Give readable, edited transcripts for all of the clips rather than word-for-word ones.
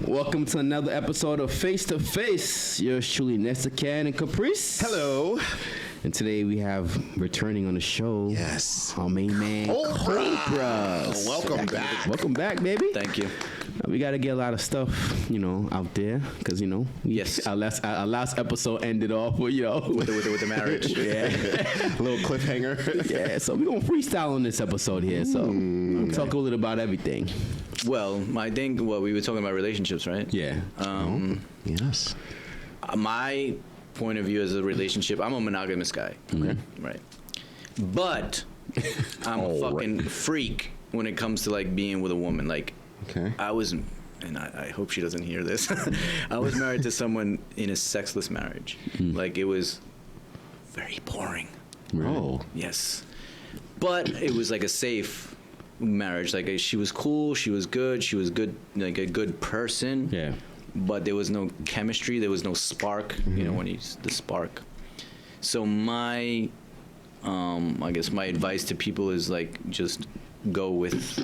Welcome to another episode of Face to Face. Yours truly, Nestacan and Caprice. Hello. And today we have returning on the show. Yes. Our main man, Kobra. Welcome back. Welcome back, baby. Thank you. We got to get a lot of stuff, out there. Because, Yes. our last episode ended off with, With the marriage. Yeah. A little cliffhanger. Yeah, so we're going to freestyle on this episode here. So we'll talk a little about everything. Well, I think we were talking about relationships, right? Yeah. Yes. My point of view as a relationship, I'm a monogamous guy. Okay. Right. But I'm a fucking freak when it comes to like being with a woman. Like, Okay. I was, and I hope she doesn't hear this. I was married to someone in a sexless marriage. Like, it was very boring. Oh. Yes. But it was like a safe marriage. Like, she was cool, she was good, like a good person. Yeah. But there was no chemistry, there was no spark, when you use the spark. So my, I guess my advice to people is like, just go with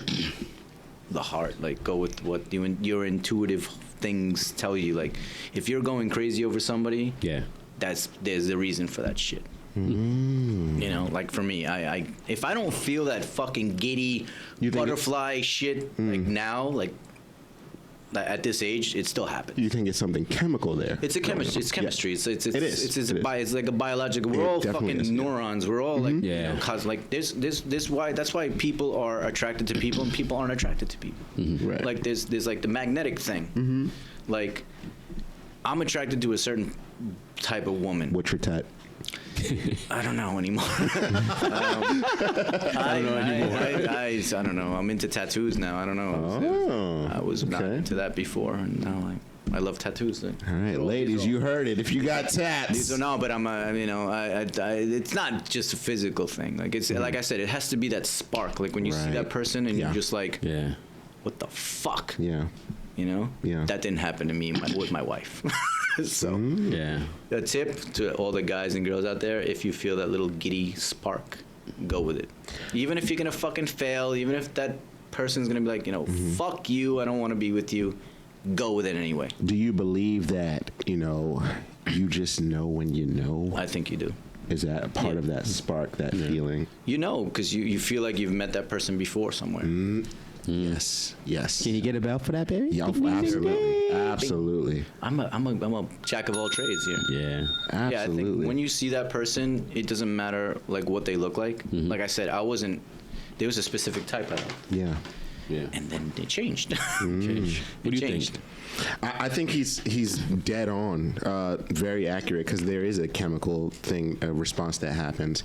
the heart, like go with what your intuitive things tell you. Like, if you're going crazy over somebody, Yeah. there's a reason for that shit. Like for me, I if I don't feel that fucking giddy butterfly shit like now, like at this age, it still happens. You think it's something chemical there? It's a chemistry. It's chemistry. Yeah. It's It's like a biological. We're all fucking is, neurons. We're all like Yeah. cause like this why that's why people are attracted to people and people aren't attracted to people. Right. Like there's like the magnetic thing. Like I'm attracted to a certain type of woman. What's your type? I don't know anymore. I don't know. I'm into tattoos now. I don't know. I was not into that before, and now I love tattoos. All right, ladies, you heard it. If you got tats. These are no, but I'm it's not just a physical thing. Like it's like I said, it has to be that spark. Like when you see that person and you're just like, Yeah. what the fuck? Yeah. Yeah. That didn't happen to me with my wife. So Yeah. a tip to all the guys and girls out there: if you feel that little giddy spark, go with it. Even if you're gonna fucking fail, even if that person's gonna be like, fuck you, I don't want to be with you, go with it anyway. Do you believe that, you just know when you know? I think you do. Is that a part of that spark, that feeling? Because you feel like you've met that person before somewhere. Yes. Yes. Can you get a bell for that, baby? Yeah, absolutely. Absolutely. I'm a jack of all trades here. Yeah. Absolutely. Yeah, I think when you see that person, it doesn't matter like what they look like. Like I said, there was a specific type I liked. Yeah. Yeah. And then it changed. What do you think? I think he's dead on, very accurate, because there is a chemical thing, a response that happens.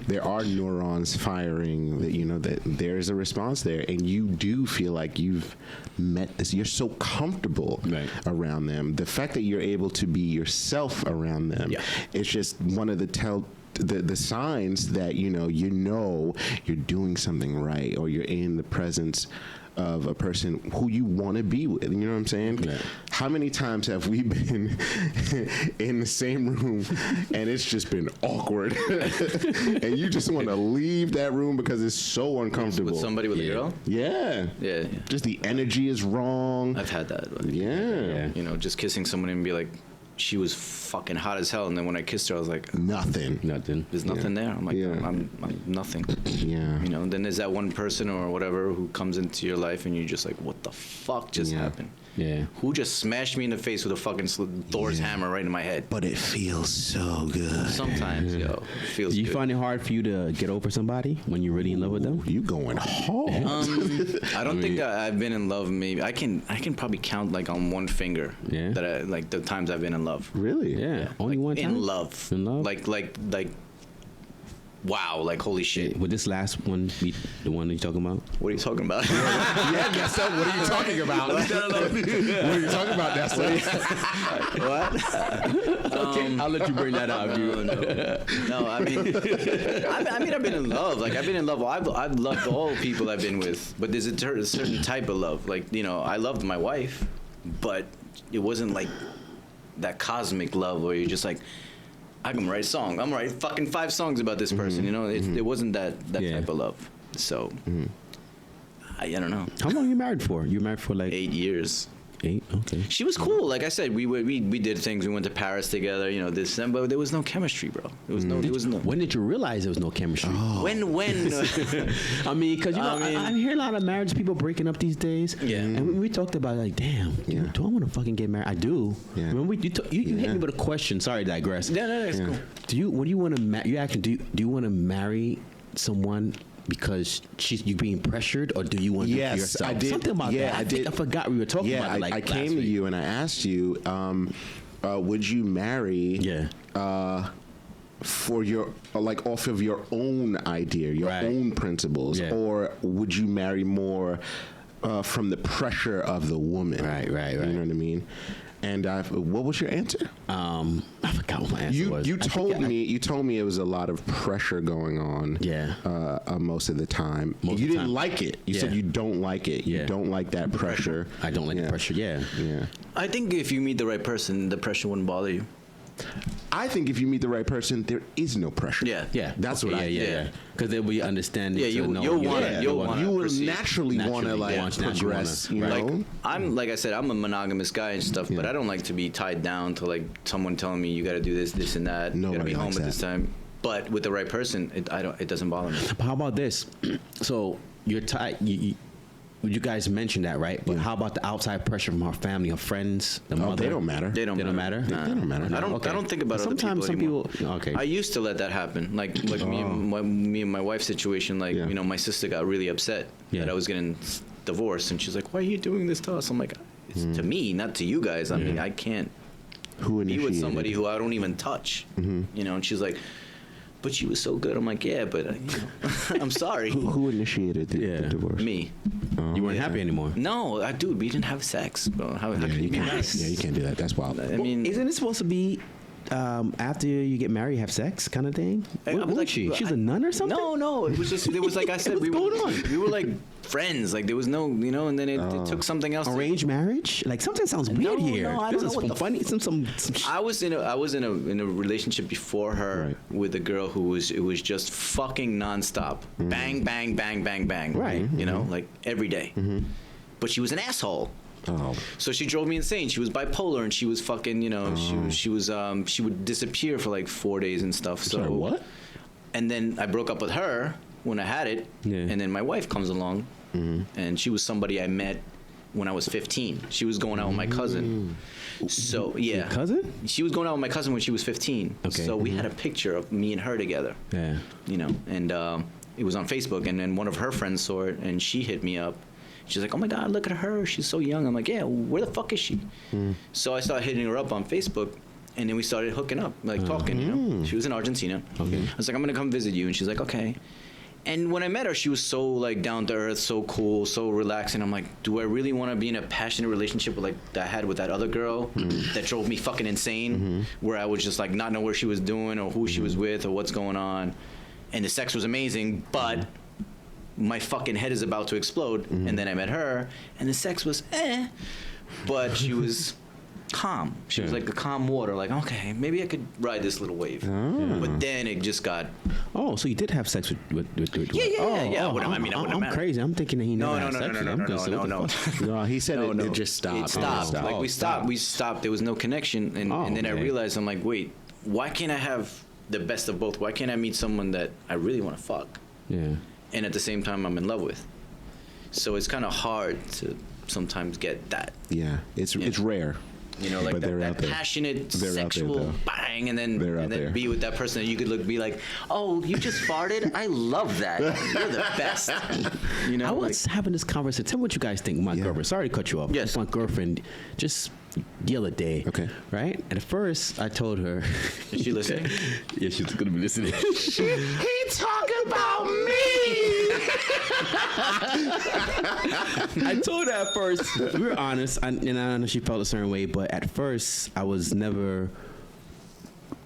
There are neurons firing that there is a response there, and you do feel like you've met this. You're so comfortable around them. The fact that you're able to be yourself around them, it's just one of the signs that you're doing something right, or you're in the presence of a person who you want to be with. You know what I'm saying? Yeah. How many times have we been in the same room and it's just been awkward and you just want to leave that room because it's so uncomfortable? With somebody with a girl? Yeah. Yeah. Just the energy is wrong. I've had that. Yeah. Just kissing someone and be like, she was fucking hot as hell, and then when I kissed her, I was like, Nothing. there's nothing there. I'm like, I'm nothing. Yeah. Then there's that one person or whatever who comes into your life, and you're just like, what the fuck just happened? Yeah. Who just smashed me in the face with a fucking Thor's hammer right in my head? But it feels so good. Sometimes, it feels Do you good. find it hard for you to get over somebody when you're really in love with them? You going hard. I don't think I've been in love. Maybe I can probably count like on one finger. Yeah. That I like the times I've been in love. Really? Yeah. Only one time? In love. In love? Like wow, like holy shit. Would this last one be the one that you're talking about? What are you talking about? Yeah, guess so. What are you talking about? What are you talking about, Nestle? What? Okay, I'll let you bring that up, dude. No, I mean, I've been in love. Like, I've been in love. I've loved all people I've been with. But there's a certain type of love. Like, I loved my wife, but it wasn't like that cosmic love where you're just like, I can write a song. I'm gonna write fucking 5 songs about this person. It wasn't that type of love. So I don't know. How long you married for? You married for like 8 years. 8. Okay. She was cool. Like I said, we did things. We went to Paris together. You know, this, but there was no chemistry, bro. There was no. When did you realize there was no chemistry? When? I mean, because I hear a lot of marriage people breaking up these days. Yeah. And we talked about it, like, damn, do I want to fucking get married? I do. Yeah. Remember you hit me with a question. Sorry to digress. No, it's cool. What do you want to you actually do you want to marry someone because you being pressured, or do you want to do it for yourself? I did. Something about that. I think I forgot we were talking about it. Like I came to you and I asked you, would you marry? Yeah. For your off of your own idea, your own principles, or would you marry more from the pressure of the woman? Right. You know what I mean? And what was your answer? I forgot what my answer was. You told me it was a lot of pressure going on. Yeah. Most of the time. You didn't like it. You said you don't like it. You don't like that pressure. I don't like the pressure. Yeah. I think if you meet the right person, the pressure wouldn't bother you. I think if you meet the right person, there is no pressure. Yeah. That's what I think. Yeah. Because they'll be understanding. Yeah, you'll want you will proceed. naturally want to progress. You know? Like I said, I'm a monogamous guy and stuff, but I don't like to be tied down to like someone telling me you got to do this, and that. You got to be home at this time. But with the right person, it doesn't bother me. But how about this? So you're tied. You guys mentioned that, right? But how about the outside pressure from our family, her friends, the mother? They don't matter. They don't matter. Nah. They don't matter. I don't think about Sometimes other people anymore. Some people. Okay. I used to let that happen. Like me and my wife's situation. Like my sister got really upset that I was getting divorced, and she's like, "Why are you doing this to us?" I'm like, "It's to me, not to you guys. I mean, I can't be with somebody who I don't even touch." You know, and she's like, "But she was so good." I'm like, "Yeah, but I'm sorry." Who initiated the divorce? Me. You weren't happy anymore. No, dude, we didn't have sex, bro. How can you be nice? Yeah, you can't do that. That's wild. I mean, isn't it supposed to be after you get married, you have sex, kind of thing? What was she? She's a nun or something? No. It was just. It was like I said. What's going on? We were like friends. Like there was no, and then it took something else. Arranged marriage? Like something sounds weird here. No, I this don't is know what funny. Some I was in a relationship before her with a girl who was just fucking nonstop, bang, bang, bang, bang, bang. Right. You know, like every day. But she was an asshole. Oh. So she drove me insane. She was bipolar, and she was fucking, she would disappear for like 4 days and stuff. So Sorry, what? And then I broke up with her when I had it, and then my wife comes along, and she was somebody I met when I was 15. She was going out with my cousin. So Your cousin? She was going out with my cousin when she was 15. Okay. So we had a picture of me and her together. Yeah. And it was on Facebook, and then one of her friends saw it, and she hit me up. She's like, "Oh my God, look at her. She's so young." I'm like, "Yeah, where the fuck is she?" So I started hitting her up on Facebook, and then we started hooking up, like talking. She was in Argentina. Okay. I was like, "I'm gonna come visit you," and she's like, "Okay." And when I met her, she was so like down to earth, so cool, so relaxing. I'm like, do I really want to be in a passionate relationship with, like that I had with that other girl that drove me fucking insane, where I was just like not know where she was doing or who she was with or what's going on, and the sex was amazing, but my fucking head is about to explode. And then I met her, and the sex was but she was calm. She was like the calm water, like, okay, maybe I could ride this little wave. But then it just got. Oh, so you did have sex with Yeah. I'm crazy. I'm thinking that he never had sex with her. No. No, he said it just stopped. It stopped. Like we stopped. There was no connection, and then I realized, I'm like, wait, why can't I have the best of both? Why can't I meet someone that I really want to fuck? Yeah. And at the same time I'm in love with. So it's kind of hard to sometimes get that. Yeah, it's rare. Like but that passionate sexual bang, and then be with that person that you could be like, "Oh, you just farted? I love that. You're the best." I was having this conversation. Tell me what you guys think. My girlfriend. Sorry to cut you off. Yes. My girlfriend just the other day. Okay. Right? And at first, I told her. Is she listening? Yeah, she's gonna be listening. He talking about me. I told her at first. We were honest, and I know she felt a certain way, but at first, I was never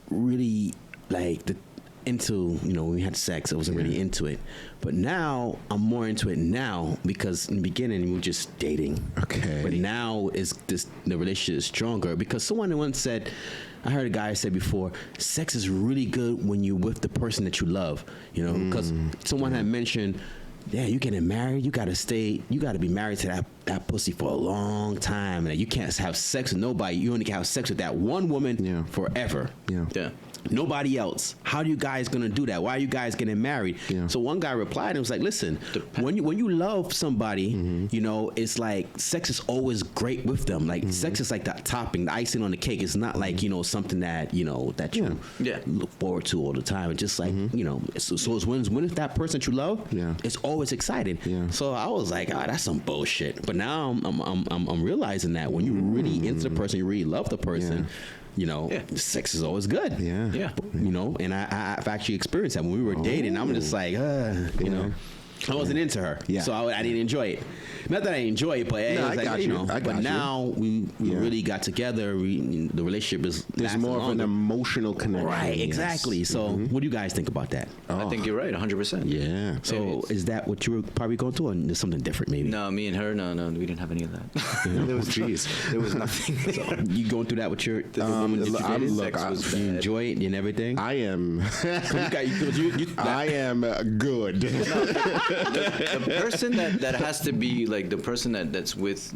really into, when we had sex, I wasn't really into it. But now, I'm more into it now, because in the beginning, we were just dating. Okay. But now, the relationship is stronger, because someone once said, I heard a guy say before, sex is really good when you're with the person that you love, because someone had mentioned yeah, you getting married, you gotta be married to that pussy for a long time, and you can't have sex with nobody. You only can have sex with that one woman forever. Yeah. Nobody else. How are you guys gonna do that? Why are you guys getting married? Yeah. So one guy replied and was like, listen, when you love somebody, you know, it's like sex is always great with them. Like sex is like that topping, the icing on the cake. It's not like, you know, something that, you know, that you look forward to all the time. It's just like, you know, so it's when it's that person that you love, it's always exciting. Yeah. So I was like, that's some bullshit. But now I'm realizing that when you're really into the person, you really love the person, you know, sex is always good. Yeah. You know, and I've actually experienced that when we were dating. I'm just like, you know, I wasn't into her, so I didn't enjoy it. Not that I enjoy it, but it was like, you know. But now we really got together. The relationship is there's more of an emotional connection. Right, exactly. So, what do you guys think about that? I think you're right, 100%. Yeah. So, is that what you were probably going to, or there's something different, maybe? No, me and her, no, we didn't have any of that. There was nothing. So, you going through that with your the woman that you dated? Sex was You bad. enjoy it and everything? I am. You I am good. The person that has to be like the person that's with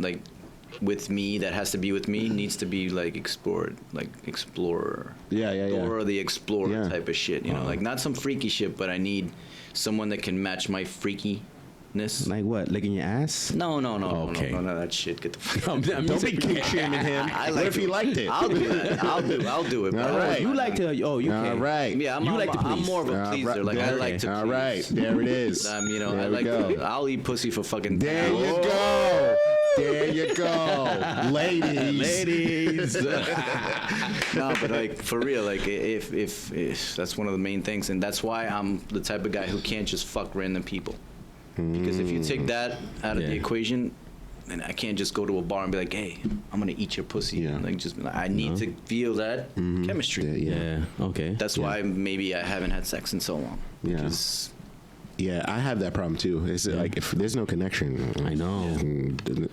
me, that has to be with me, needs to be like explorer. Yeah. Or the explorer type of shit, you know, like not some freaky shit, but I need someone that can match my freakiness. Like what? Licking your ass? No, Okay. no, that shit. Get the fuck. Don't be kink shaming him. What if he liked it? I'll do that. I'll do it. All right. You like to? Oh, you All can. right. Yeah, I'm more of a pleaser. right. Like I like to. All please. right. There it is. You know, There I we like. go. I'll eat pussy for fucking. There you go. There you go, ladies. No, but like for real, like if that's one of the main things, and that's why I'm the type of guy who can't just fuck random people. Because if you take that out of the equation, then I can't just go to a bar and be like, "Hey, I'm gonna eat your pussy." Yeah. Like just I need to feel that chemistry. Yeah. Okay. That's why maybe I haven't had sex in so long. Yeah. Because Yeah, I have that problem too. It's like if there's no connection, I know.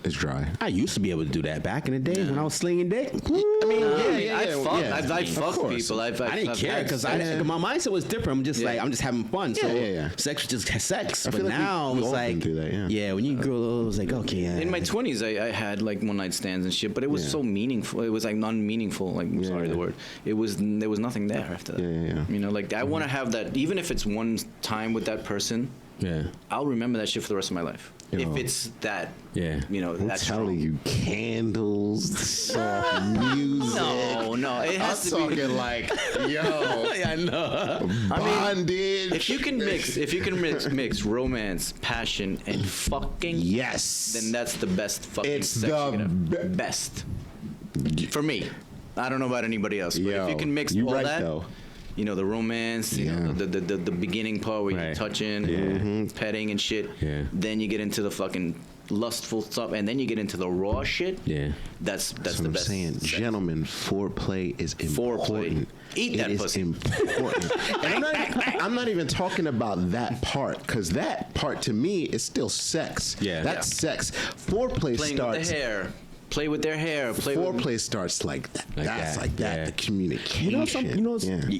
it's dry. I used to be able to do that back in the day when I was slinging dick. I mean, I'd fuck people. I didn't care because my mindset was different. I'm just like, I'm just having fun. So sex was just sex. I But feel like now we it's all like, been through that, when you grow, it was like, okay, in my 20s, I had like one night stands and shit, but it was so meaningful. It was like non-meaningful. Like, sorry, the word. There was nothing there after that. Yeah. You know, like I want to have that, even if it's one time with that person. Yeah. I'll remember that shit for the rest of my life. Yo. If it's that, Yeah. you know, I'm that's telling you, candles, soft music. No, it I'm has to be. talking like, yo, I know. bondage. If you can mix romance, passion, and fucking, Yes. then that's the best fucking It's sex the you can have. Best for me. I don't know about anybody else, but Yo, if you can mix you all right, that. though. You know, the romance, you know, the beginning part where you're touching, petting and shit. Yeah. Then you get into the fucking lustful stuff, and then you get into the raw shit. Yeah. That's That's the what I'm best. saying. sex. Gentlemen, foreplay is important. Eat that It is pussy. important. And I'm not even talking about that part, because that part to me is still sex. Yeah. That's sex. Foreplay Playing starts. with the hair. Play with their hair. Foreplay starts like that. That's that, like that. yeah. The communication.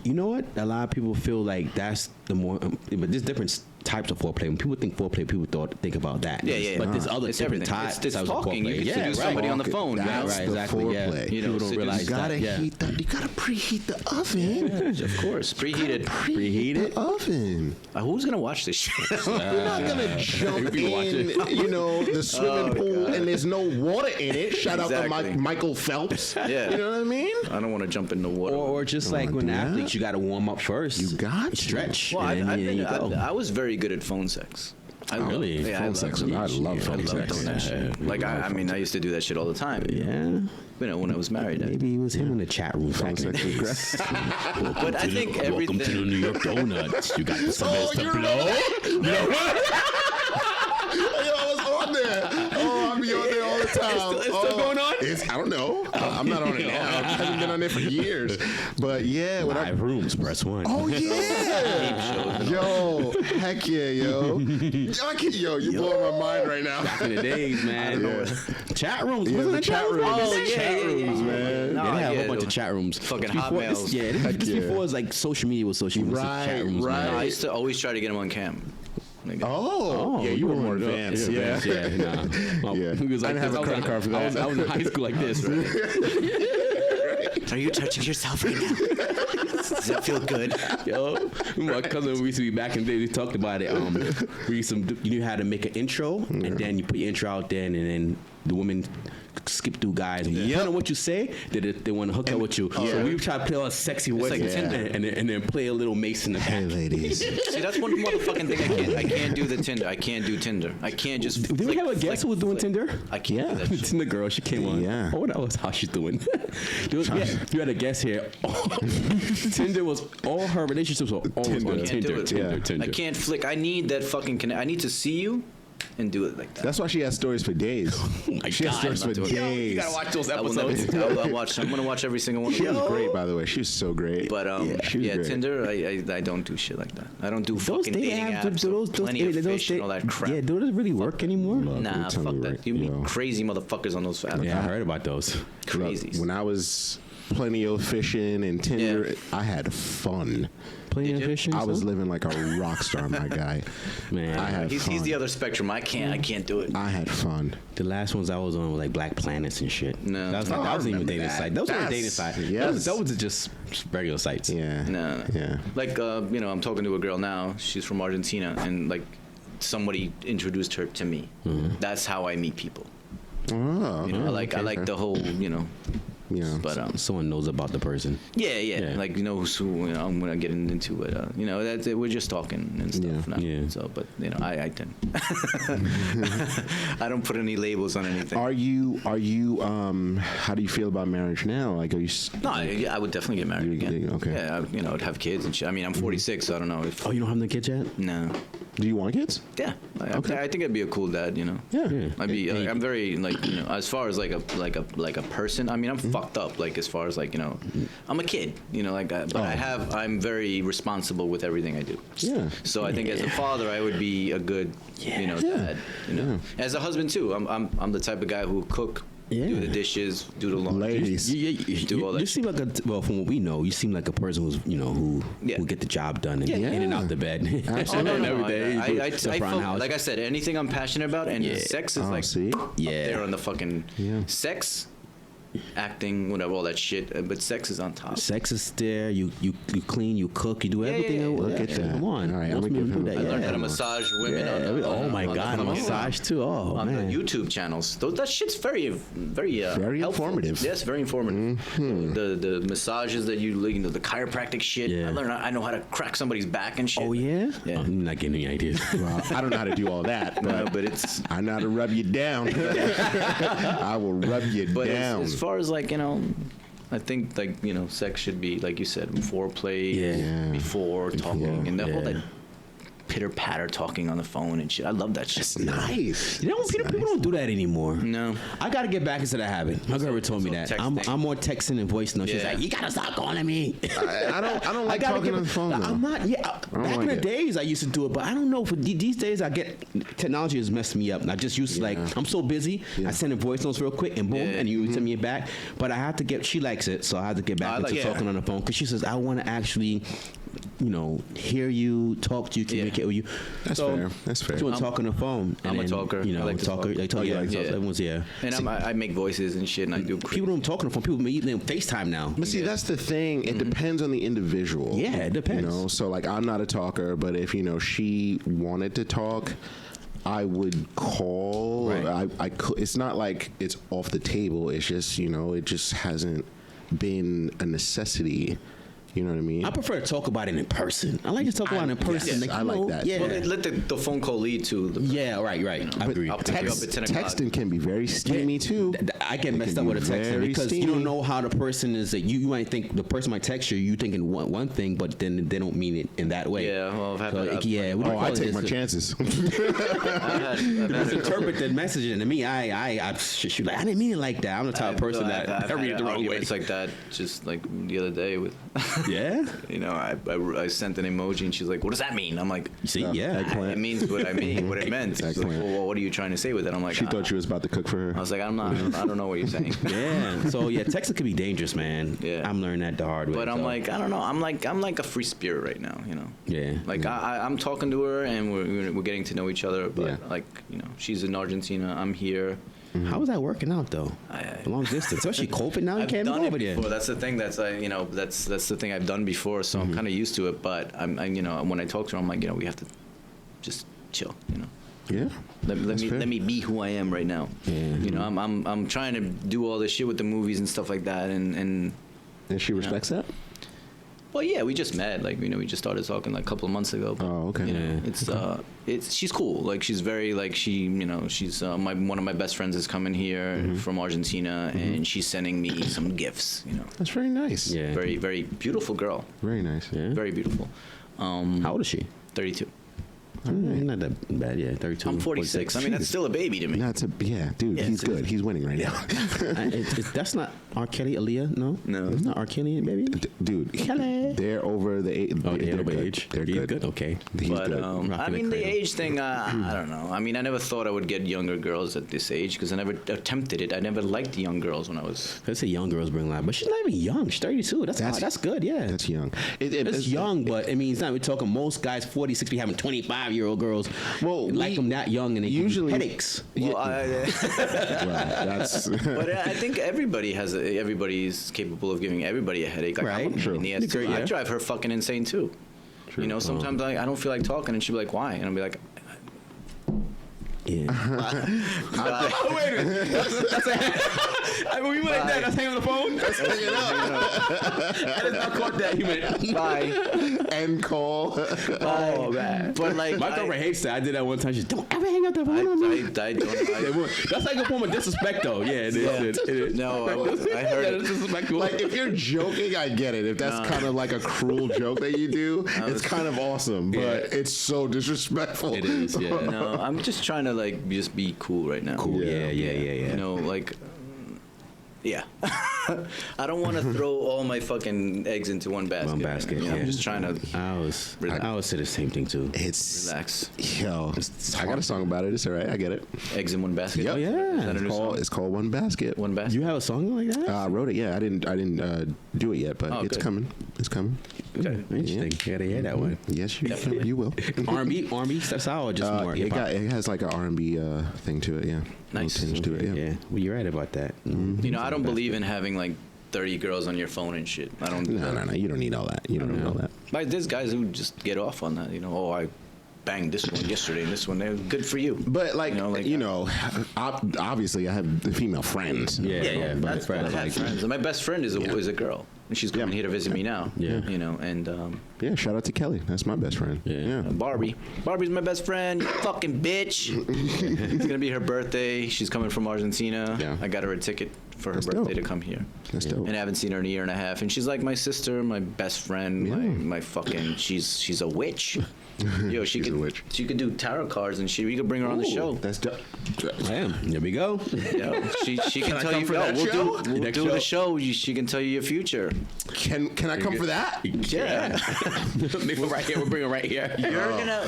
You know what? A lot of people feel like that's the more, but there's different types of foreplay. When people think foreplay, people think about that. Yeah. But there's other It's different everything. types. It's of talking. foreplay. You can seduce somebody on the phone. That's Right, the exactly. foreplay. Yeah. You know, People don't seduce- realize You gotta that. heat the. You gotta preheat the oven. Of course, preheated. Preheat it? the oven. Who's gonna watch this shit? You're not gonna jump in, you know, the swimming pool and there's no water in it. Shout out Exactly. to Michael Phelps. Yeah. You know what I mean? I don't want to jump in the water. Or just like when do that. athletes, you got to warm up first. You got to. stretch. Well, and then you go. I was very good at phone sex. Really? Phone sex. I love phone sex. doing that shit. Like I mean, I used to do that shit all the time. Yeah. You know, when I was married. Maybe it was him in the chat room. Phone back in the sex day. was great. But I think Welcome to the everything. New York Donuts. You got the semester you're blow. You know what? Yo, I was on there. Oh, I'll be on there all the time. It's still going on? I don't know. I'm not on it now. I haven't been on there for years. But yeah, when I. Live rooms, press one. Oh yeah! Yo, heck yeah, yo! You're blowing my mind right now. Back in the days, man. Chat rooms. Yeah, Wasn't the it chat rooms. Oh, The yeah, chat rooms, man. No, Yeah, they had a yeah, whole bunch of chat rooms. fucking This before- hotmails. this- Yeah, this Heck yeah. before it was like social media was social media. This is Right, chat rooms, right. man. I used to always try to get him on cam. Nigga. Oh, yeah, you were more advanced. Yeah. Nah. Yeah. He was I like, didn't have a I was credit card for I was that. in high school like this. Are you touching yourself right now? Does that feel good? Yo, my cousin, we used to be back in the day, we talked about it. We used to, you knew how to make an intro, and then you put your intro out there, and then the women skip through guys. And depending on what you say, they want to hook up with you. So we try to play all sexy voices like Tinder. and then play a little Mason in the Hey, back. ladies. See, that's one motherfucking thing I can't do the Tinder. I can't do Tinder. I can't just. Did we have a guest who was doing Tinder? I can't do that shit. Tinder girl, she came on. Yeah. Oh, that was how she's doing. You had a guest here. Tinder was all her relationships were always on Can't do Tinder. it. Tinder. I can't flick. I need that fucking connect. I need to see you and do it like that. That's why she has stories for days. my She has God, stories I'm for not doing it. days. You gotta watch those I will never- episodes. I'll watch. I'm gonna watch every single one. She of was them. great, by the way. She was so great. But she was great. Tinder. I don't do shit like that. I don't do Those fucking dating apps. Plenty of fish and all that crap. Yeah, do those really work anymore? Nah, Tell me fuck that. right, You meet yo. crazy motherfuckers on those apps. Yeah, I heard about those. Crazies. When I was plenty of fishing and Tinder, Yeah. I had fun. Playing Did you? fishing. I was son? living like a rock star, my guy. Man, I had He's fun. the other spectrum. I can't do it. I had fun. the last ones I was on were like Black Planets and shit. No. that was Oh, that I wasn't even remember dating that. site. Those weren't That's- dating sites. yes. Those was just regular sites. Yeah. No. Yeah. Like I'm talking to a girl now. She's from Argentina, and like somebody introduced her to me. That's how I meet people. Oh, You know, I like okay. the whole Yeah. But Someone knows about the person. yeah. Like who I'm gonna get into it. That we're just talking and stuff now. Yeah. So, but I didn't. I don't put any labels on anything. Are you how do you feel about marriage now? Like, are you No, I would definitely get married again. okay. Yeah, I'd have kids and shit. I mean, I'm 46, so I don't know if. Oh, you don't have no kids yet? No. do you want kids? Yeah. I think I'd be a cool dad. Yeah. I'd be. I'm very as far as like a person. I mean, I'm fucked up. Like as far as I'm a kid. But I'm very responsible with everything I do. Yeah. So I think as a father, I would be a good, dad. As a husband too. I'm the type of guy who cook, do the dishes, do the laundry. Ladies. Do all that You seem like from what we know, you seem like a person who's who get the job done and in and out the bed. Oh, no, every day. I Stuff around the house. like I said, anything I'm passionate about, and sex is Oh, like see? up there on the fucking sex, acting, whatever, all that shit. But sex is on top. Sex is there. You clean. You cook. You do everything. yeah. Look at that. Come on. All right, Most I'm gonna people give do him that. a- I learned how to Yeah. massage women. Oh my on the God, a fucking- massage too. Oh on man. the YouTube channels. That shit's very Very helpful. informative. Yes, very informative. The massages that the chiropractic shit. Yeah. I know how to crack somebody's back and shit. Oh yeah. Yeah. I'm not getting any ideas. Well, I don't know how to do all that, No, but but it's. I know how to rub you down. I will rub you But down. as far as I think sex should be like you said, foreplay, Yeah. before talking, and the whole Yeah. that pitter patter talking on the phone and shit. I love that shit. Nice. You know, people don't do that anymore. No. I gotta get back into that habit. My girl told me that. Texting. I'm more texting and voice notes. She's Yeah. like, you gotta stop calling me. I don't like gotta talking get- on the phone, though. I'm not. Yeah, don't back in like the it. days I used to do it, but I don't know. For these days, I get technology has messed me up. And I just used to I'm so busy. Yeah. I send in voice notes real quick and boom, Yeah. and you send me it back. But I have to get. She likes it, so I have to get back I into like- talking on the phone because she says I want to actually, hear you, talk to you, communicate with you. That's fair. That's fair. She want to talk on the phone. I'm a talker. I like to talker. talk. They talk. Oh, you Yeah, like to talk. everyone's And I make voices and shit, and I do. People don't talk on the phone. People even FaceTime now. But see, that's the thing. It depends on the individual. Yeah, it depends. So like, I'm not a talker, but if she wanted to talk, I would call. Right. I could. It's not like it's off the table. It's just it just hasn't been a necessity. You know what I mean? I prefer to talk about it in person. I like to talk about it in person. yes, I like that. Yeah. Well, let the phone call lead to. Yeah, right. I agree. I'll pick you up at 10 o'clock. Texting can be very steamy too. I get It messed can up be with a texting very because you steamy. don't know how the person is. That you might think the person might text you thinking one thing, but then they don't mean it in that way. Yeah, well, I've had So, that. what do you Oh, call I it? take It's my a- chances. I've had Misinterpret the message, and to me, she's like, I didn't mean it like that. I'm the type of person that I read it the wrong way. It's like that, just like the other day with Yeah. You know, I sent an emoji and she's like, "What does that mean?" I'm like, You see, No, yeah. eggplant. "It means what I mean, what it meant." She's like, Eggplant. "Well, what are you trying to say with it?" I'm like, She thought you was about to cook for her. I was like, I don't know what you're saying. Yeah. So yeah, texting could be dangerous, man. Yeah. I'm learning that the hard way. But I'm so. like, I don't know. I'm like a free spirit right now, you know. Yeah. Like I'm talking to her and we're getting to know each other. But Yeah. like, you know, she's in Argentina. I'm here. How is that working out though? Long distance, especially coping now. You I've can't done go it over there. before. That's the thing. That's that's the thing I've done before. So I'm kind of used to it. But I'm you know, when I talk to her, I'm like, you know, we have to just chill. You know. Yeah. Let me be who I am right now. Yeah. You know, I'm trying to do all this shit with the movies and stuff like that. And And she respects that? well, yeah, we just met. Like, you know, we just started talking like a couple of months ago. But, Oh, okay. You know, Yeah. it's she's cool. Like, she's very like she's one of my best friends is coming here from Argentina, and she's sending me some gifts. You know, That's very nice. Yeah. very very beautiful girl, Very nice. Yeah. very beautiful. How old is she? 32. Not that bad. Yeah, 32. I'm 46. I mean, that's still a baby to me. That's dude, Yeah, he's it's- good. He's winning right now. That's not R. Kelly, Aaliyah. No. No. It's not R. Kelly, baby. Dude, Kelly. they're over the age. Oh, they're over good. age. They're He's good. Okay. He's But good. I Rocking mean, the the cradle. age thing, I don't know. I mean, I never thought I would get younger girls at this age because I never attempted it. I never liked young girls when I was. Let's say young girls bring life, but she's not even young. She's 32. That's good. Yeah. That's young. It's young, but I mean, it's not. We're talking most guys 40, 60 having 25-year-old girls. Well, like them that young and they usually- give you headaches. Well, Well, that's but I think everybody's capable of giving everybody a headache. Like, Right. I'm a pain in the ass, True. too. I Yeah. drive her fucking insane too. You know, sometimes I don't feel like talking, and she'll be like, "Why?" And I'll be like, Yeah. "Bye." Wait a minute. I mean, we went like that. That's hanging on the phone. That's hanging up. I caught that. You went. Bye. end call. Oh man. But like, My girlfriend hates that. I did that one time. She's don't ever hang up the phone on me. That's like a form of disrespect, though. Yeah, it is. It is. No, I heard That it. is disrespectful. Like if you're joking, I get it. If that's kind of like a cruel joke that you do, it's kind of awesome. But it's so disrespectful. It is. Yeah. No, I'm just trying to like just be cool right now. Cool. Yeah. Yeah. You know, like, yeah. I don't want to throw all my fucking eggs into one basket. One basket. You know, Yeah. I'm just trying to I would say the same thing too. It's relax. yo. I got a song about it. It's all right. I get it. Eggs in one basket. Yep. Oh, yeah. Is that a new song? It's called One Basket. One basket. You have a song like that? I wrote it. Yeah, I didn't do it yet, but Oh, it's good. coming. It's coming. Okay. Interesting. You gotta hear that one. Yes, you will. R&B style or just more hip hop? It has like an R&B thing to it. Yeah, Nice. Little tinge to it. Yeah. Yeah. Well, you're right about that. You know, I don't believe in having like 30 girls on your phone and shit. I don't. No. You don't need all that. You don't need all that. Like, there's guys who just get off on that. You know, oh, I banged this one yesterday and this one. They're good for you. But obviously, I have female friends. Yeah. That's friends, I have friends. And my best friend is a girl, and she's coming here to visit me now. Yeah. You know, and Yeah, shout out to Kelly. That's my best friend. Yeah. Barbie's my best friend. You fucking bitch. It's gonna be her birthday. She's coming from Argentina. Yeah. I got her a ticket for her That's birthday dope. to come here. That's dope. And I haven't seen her in a year and a half. And she's like my sister, my best friend, my fucking. She's a witch. Yo, she She's a could witch. she could do tarot cards and we could bring her on the show. That's dope. Damn. There we go. Yeah, she can I tell come you. for No, that show? we'll Next do show. the show. She can tell you your future. Can I come for that? Yeah. Right here. We'll bring it right here.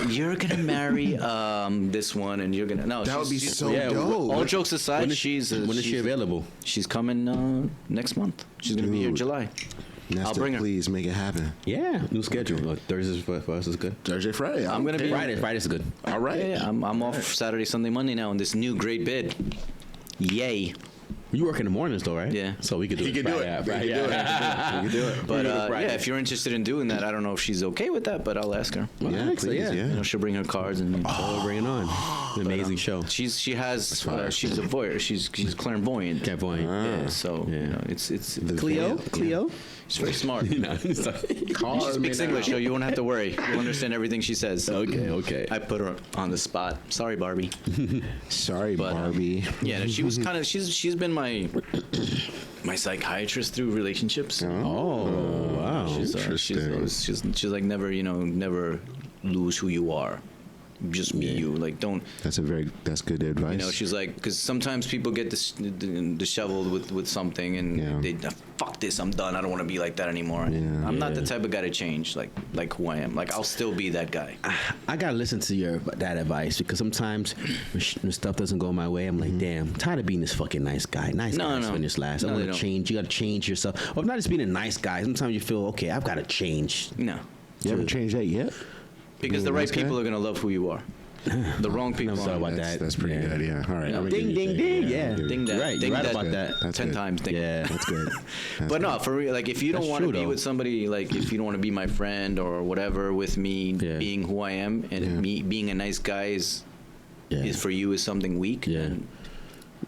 You're gonna marry this one, and you're gonna no. That would be she's- so yeah, dope. All jokes aside, When is she's she available? She's coming next month. She's gonna be here in Dude. July. Nesta, I'll bring her. Please make it happen. Yeah. New schedule. Thursdays for us is good. Thursday, Friday. I'm gonna be Friday's good. All right. Yeah, I'm off Saturday, Sunday, Monday now on this new great bid. Yay! You work in the mornings though, right? Yeah. So we could do He it. could do Friday. it. Friday. He could do it. Yeah. You can do it. But Friday. yeah, if you're interested in doing that, I don't know if she's okay with that, but I'll ask her. Well, Yeah, actually, please, yeah. You know, she'll bring her cards and. Oh, bring it on. An amazing show. She has fire. she's a voyeur. She's clairvoyant. Clairvoyant. Yeah, so Yeah. you know it's Cleo? She's very smart. You know, it's like- She speaks English, so you won't have to worry. You'll understand everything she says. Okay. I put her on the spot. Sorry, Barbie. Sorry, But, Barbie. Yeah, she was kind of she's been my psychiatrist through relationships. Oh, wow. She's Interesting. like never lose who you are. just be you. Like, don't. That's good advice. You know, she's like, because sometimes people get disheveled with something, and they fuck this, I'm done. I don't want to be like that anymore. I'm not the type of guy to change, like who I am. Like, I'll still be that guy. I gotta listen to that advice, because sometimes when stuff doesn't go my way, I'm like, damn, I'm tired of being this fucking nice guy. Nice guys finish last. I want to change. You gotta change yourself. Or not just being a nice guy. Sometimes you feel, okay, I've got to change. No. You haven't changed that yet? Because the right people are gonna love who you are. The wrong people. Sorry about that. That's pretty good. Yeah. All right. Ding, ding, ding. Yeah. Ding that. Right. Ding You're right that about that. That's 10 good. times. Ding. Yeah. That's good. But no, for real, like, if you don't That's want to true, be though. with somebody, like, if you don't want to be my friend or whatever with me being who I am, and me being a nice guy is for you is something weak. Yeah. then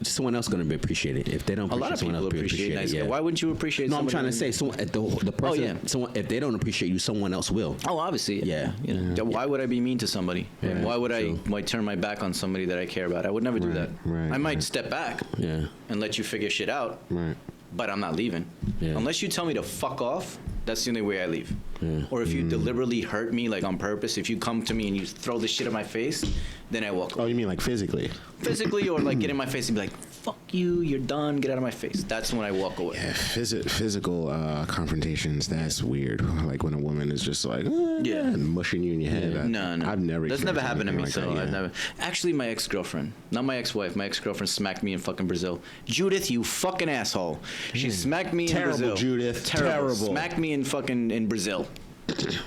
Someone else gonna appreciate it. If they don't a lot appreciate of someone people else appreciate nice it. guys. Why wouldn't you appreciate? No, I'm somebody trying to say, someone, the person, someone, if they don't appreciate you, someone else will. Oh, obviously. Yeah. You know, why would I be mean to somebody? Yeah, Why would true. I turn my back on somebody that I care about? I would never do that. right, I might right. step back Yeah. and let you figure shit out, Right. but I'm not leaving. Yeah. Unless you tell me to fuck off, that's the only way I leave. Yeah. Or if you deliberately hurt me, like on purpose, if you come to me and you throw this shit in my face, then I walk away. Oh, you mean like physically? Physically, or like get in my face and be like, fuck you, you're done, get out of my face. That's when I walk away. Yeah, physical confrontations. That's weird. Like when a woman is just like, and mushing you in your head. No. I've never. That's never happened to me. experienced anything So like I've that, never. Actually, my ex-girlfriend, not my ex-wife. My ex-girlfriend smacked me in fucking Brazil. Judith, you fucking asshole. She smacked me Terrible, in Brazil. Judith. Terrible. Terrible. Smacked me in Brazil.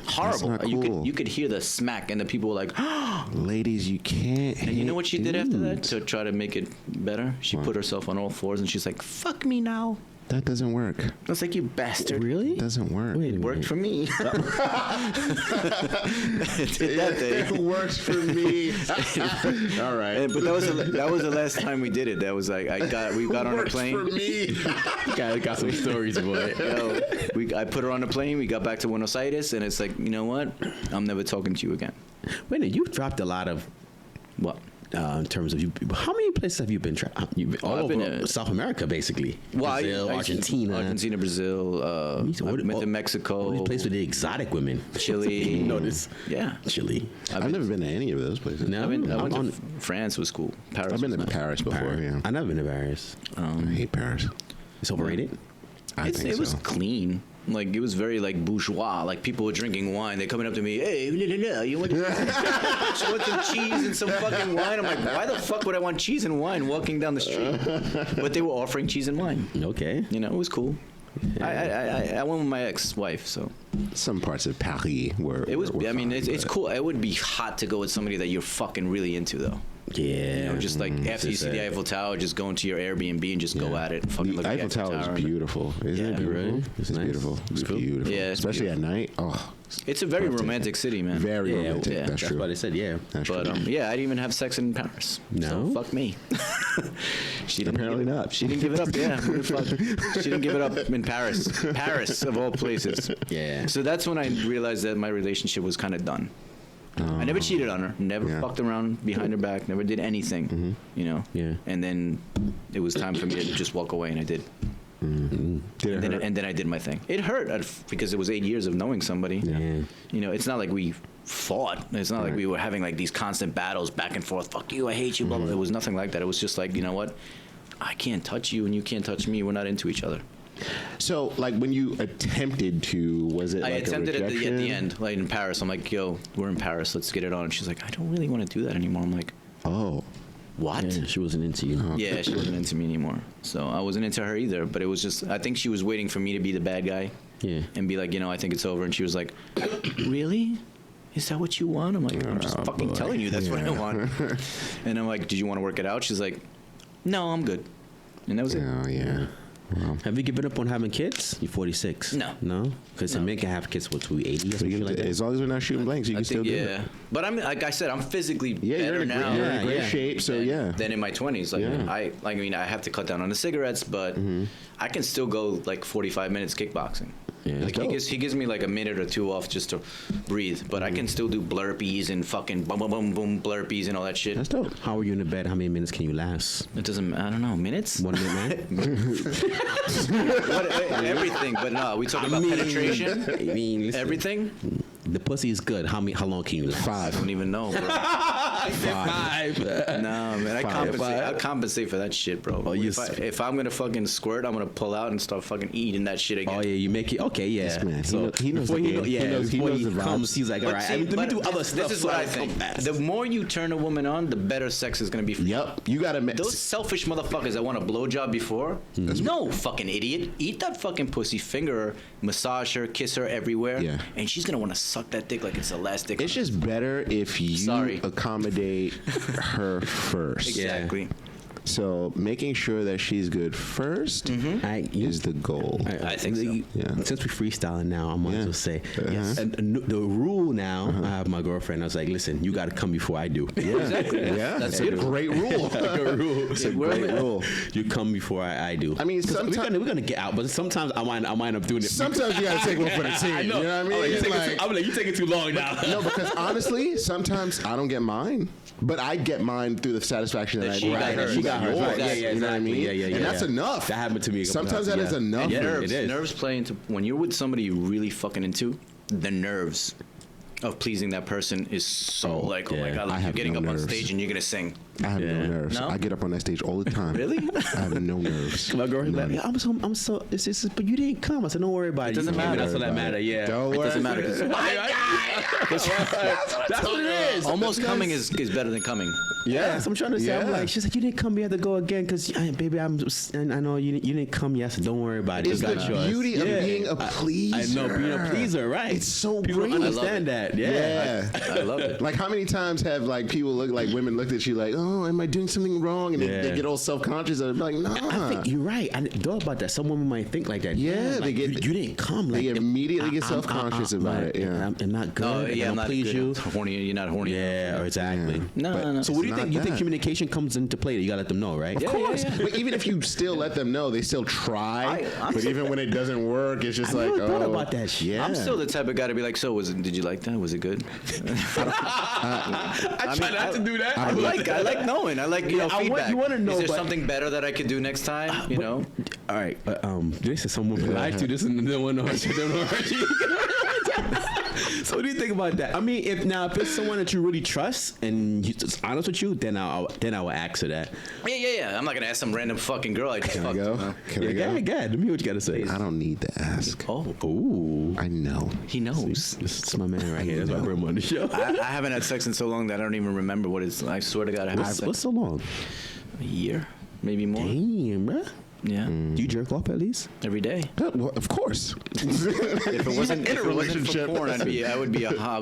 Horrible. not cool. You could hear the smack, and the people were like, yeah. Ladies, you can't. and you know what she did after that dudes. to try to make it better? She put herself on all fours, and she's like, fuck me now. That doesn't work. I was like, you bastard. Really? It doesn't work. Wait a It worked minute. for me. It did that day. It works for me. All right. But that was the last time we did it. That was like we got on a Works plane. for me. Got some stories, boy. Yo, I put her on a plane. We got back to Buenos Aires, and it's like, you know what? I'm never talking to you again. Wait a minute, you've dropped a lot of What? in terms of you. How many places have you been? You've been all I've over been, South America, basically. Brazil, Argentina, Brazil. Me too. I've been to Mexico. All these places with the exotic women. Chile. You know this. Yeah. Chile. I've never been to any of those places. No, I went I'm to France. Was cool. Paris. I've been was to nice. Paris before. Paris. Yeah. I've never been to Paris. I hate Paris. It's overrated. I think It so. was clean. Like, it was very, like, bourgeois. Like, people were drinking wine. They're coming up to me, hey, you want some cheese and some fucking wine? I'm like, why the fuck would I want cheese and wine walking down the street? But they were offering cheese and wine. Okay. You know, it was cool. I went with my ex-wife, so Some parts of Paris were. it was. Were I mean, fine, it's but- cool. It would be hot to go with somebody that you're fucking really into, though. Yeah. You know, just like after you Just see the that. Eiffel Tower, just go into your Airbnb and just go at it. And fucking The look at Eiffel Tower is and- beautiful. Isn't Yeah. it beautiful? Really? It's Nice. beautiful. It's It's cool. beautiful. Yeah, it's Especially at night. Oh, It's a very romantic city, man. very Yeah, romantic. yeah, That's That's true. what I said. Yeah. That's But true. yeah, I didn't even have sex in Paris. No? So fuck me. She didn't Apparently give it- not. She didn't give it up. Yeah. Who the fuck? She didn't give it up in Paris. Paris of all places. Yeah. So that's when I realized that my relationship was kind of done. I never cheated on her. Never Yeah. fucked around behind her back. Never did anything. You know. Yeah. And then it was time for me to just walk away, and I did. Did it hurt? And then I did my thing. It hurt because it was 8 years of knowing somebody. Yeah. You know, it's not like we fought. It's not like we were having like these constant battles back and forth. Fuck you, I hate you. Blah, blah. It was nothing like that. It was just like, you know what? I can't touch you and you can't touch me. We're not into each other. So, like, when you attempted to, was it I like attempted a at the rejection? end, like in Paris. I'm like, yo, we're in Paris. Let's get it on. And she's like, I don't really want to do that anymore. I'm like, Oh. what? Yeah, she wasn't into you. Yeah, she wasn't into me anymore. So I wasn't into her either. But it was just, I think she was waiting for me to be the bad guy. Yeah. And be like, you know, I think it's over. And she was like, really? Is that what you want? I'm like, I'm just fucking boy. telling you that's what I want. And I'm like, did you want to work it out? She's like, no, I'm good. And that was it. Oh, yeah. Well, Have you given up on having kids? You're 46. No. No? Because No. men can have kids, what, to 80 or so something you can, like that? as long as we're not shooting blanks, you I can still think, do yeah. it. But I'm, like I said, I'm physically Yeah, better you're in, now. you're in great Yeah. shape, so yeah. Than in my 20s. Like, Yeah. I mean, I have to cut down on the cigarettes, but I can still go like 45 minutes kickboxing. Yeah. Like That's he gives me like a minute or two off just to breathe, but I can still do blurpees and fucking boom, boom, boom, boom, blurpees and all that shit. That's dope. How are you in the bed? How many minutes can you last? It doesn't, I don't know, minutes? 1 minute, man? Everything, but no, we talking about penetration? I mean, listen, Everything? the pussy is good. How long can you last? I don't even know, bro. Five. No, man, I compensate for that shit, bro. If I'm gonna fucking squirt, I'm gonna pull out and start fucking eating that shit again. Oh yeah, you make it okay, yeah. Yes, man. So He knows before the he game. before He he knows the comes, vibes. he's like, all right, See, let me do other stuff. This is so what I come think. fast. The more you turn a woman on, the better sex is gonna be for you. Yep. You gotta Those selfish motherfuckers that want a blowjob before, no fucking idiot. Eat that fucking pussy, finger her, massage her, kiss her everywhere, Yeah. and she's gonna want to suck that dick like it's the last dick. It's just better if you accommodate her first. Exactly. So making sure that she's good first is the goal. I think so. Yeah. Since we're freestyling now, I might as well say, Yes. and the rule now, I have my girlfriend, I was like, listen, you got to come before I do. Yeah. Yeah. That's a beautiful. great rule. It's a great rule. You come before I do. I mean, 'cause sometimes we're gonna get out, but sometimes I wind up doing it. sometimes you gotta take one for the team. I know. You know what I mean? I'm like, you taking too long now. No, because honestly, sometimes I don't get mine, but I get mine through the satisfaction that She got hers. She got hers. Right. Right. Yeah, You know what I mean? Yeah. And that's enough. That happened to me. Sometimes that is enough. Yeah. Nerves, It is. nerves play into when you're with somebody you're really fucking into. The nerves of pleasing that person is so oh my I god, you're have getting no up on nerves. stage and you're gonna sing. I have no nerves. No? I get up on that stage all the time. Really? I have no nerves. My girlfriend's None. like, I'm so, it's just, but you didn't come. I said, don't worry about it. It doesn't matter. That's what that matter. Yeah. Don't It worry. doesn't matter. 'Cause That's what it is. almost coming is better than coming. Yeah. So I'm trying to say, I'm Yeah. like, she's like, you didn't come. You have to go again because, baby, I know you didn't come. Yes, don't worry about it. It's You the got yours. beauty of being a pleaser. I know, being a pleaser, right? It's so People great. don't I love understand that. Yeah. I love it. Like how many times have like people look like women looked at you like, oh, am I doing something wrong? And Yeah. they get all self-conscious and they're like, nah. I think you're right. I thought about that. Some women might think like that. Yeah, like, they get- you didn't come. they Like, immediately get self-conscious about it, yeah. I'm not good. Oh I yeah, don't I'm not please good. you. Horny, you're not horny. Yeah, exactly. No, But- no. So what do you It's think? not You think that. communication comes into play? You gotta let them know, right? Yeah, Of course. yeah. But even if you still let them know, they still try. I'm But even when it doesn't work, it's just I like, never thought oh. about that shit. Yeah. I'm still the type of guy to be like, so did you like that? Was it good? I try not to do that. I like knowing. I like feedback. You want to know, Is there but something better that I could do next time? You know. all right. This is someone lied to this and they want to hurt you. They don't hurt you. So what do you think about that? I mean, if it's someone that you really trust and it's honest with you, then I will ask her that. Yeah. I'm not gonna ask some random fucking girl I just Can I fucked. go? Can I Yeah, go? go ahead. Let me hear what you gotta say. I don't need to ask. Oh, Ooh, I know. he knows. this is my man right here. That's why I bring him on the show. I haven't had sex in so long that I don't even remember what it's. I swear to God, I haven't had What's sex so long? a year, maybe more. Damn, bruh. Yeah, Do you jerk off at least? every day. Well, of course. If it wasn't, In a if it wasn't relationship. for porn, I would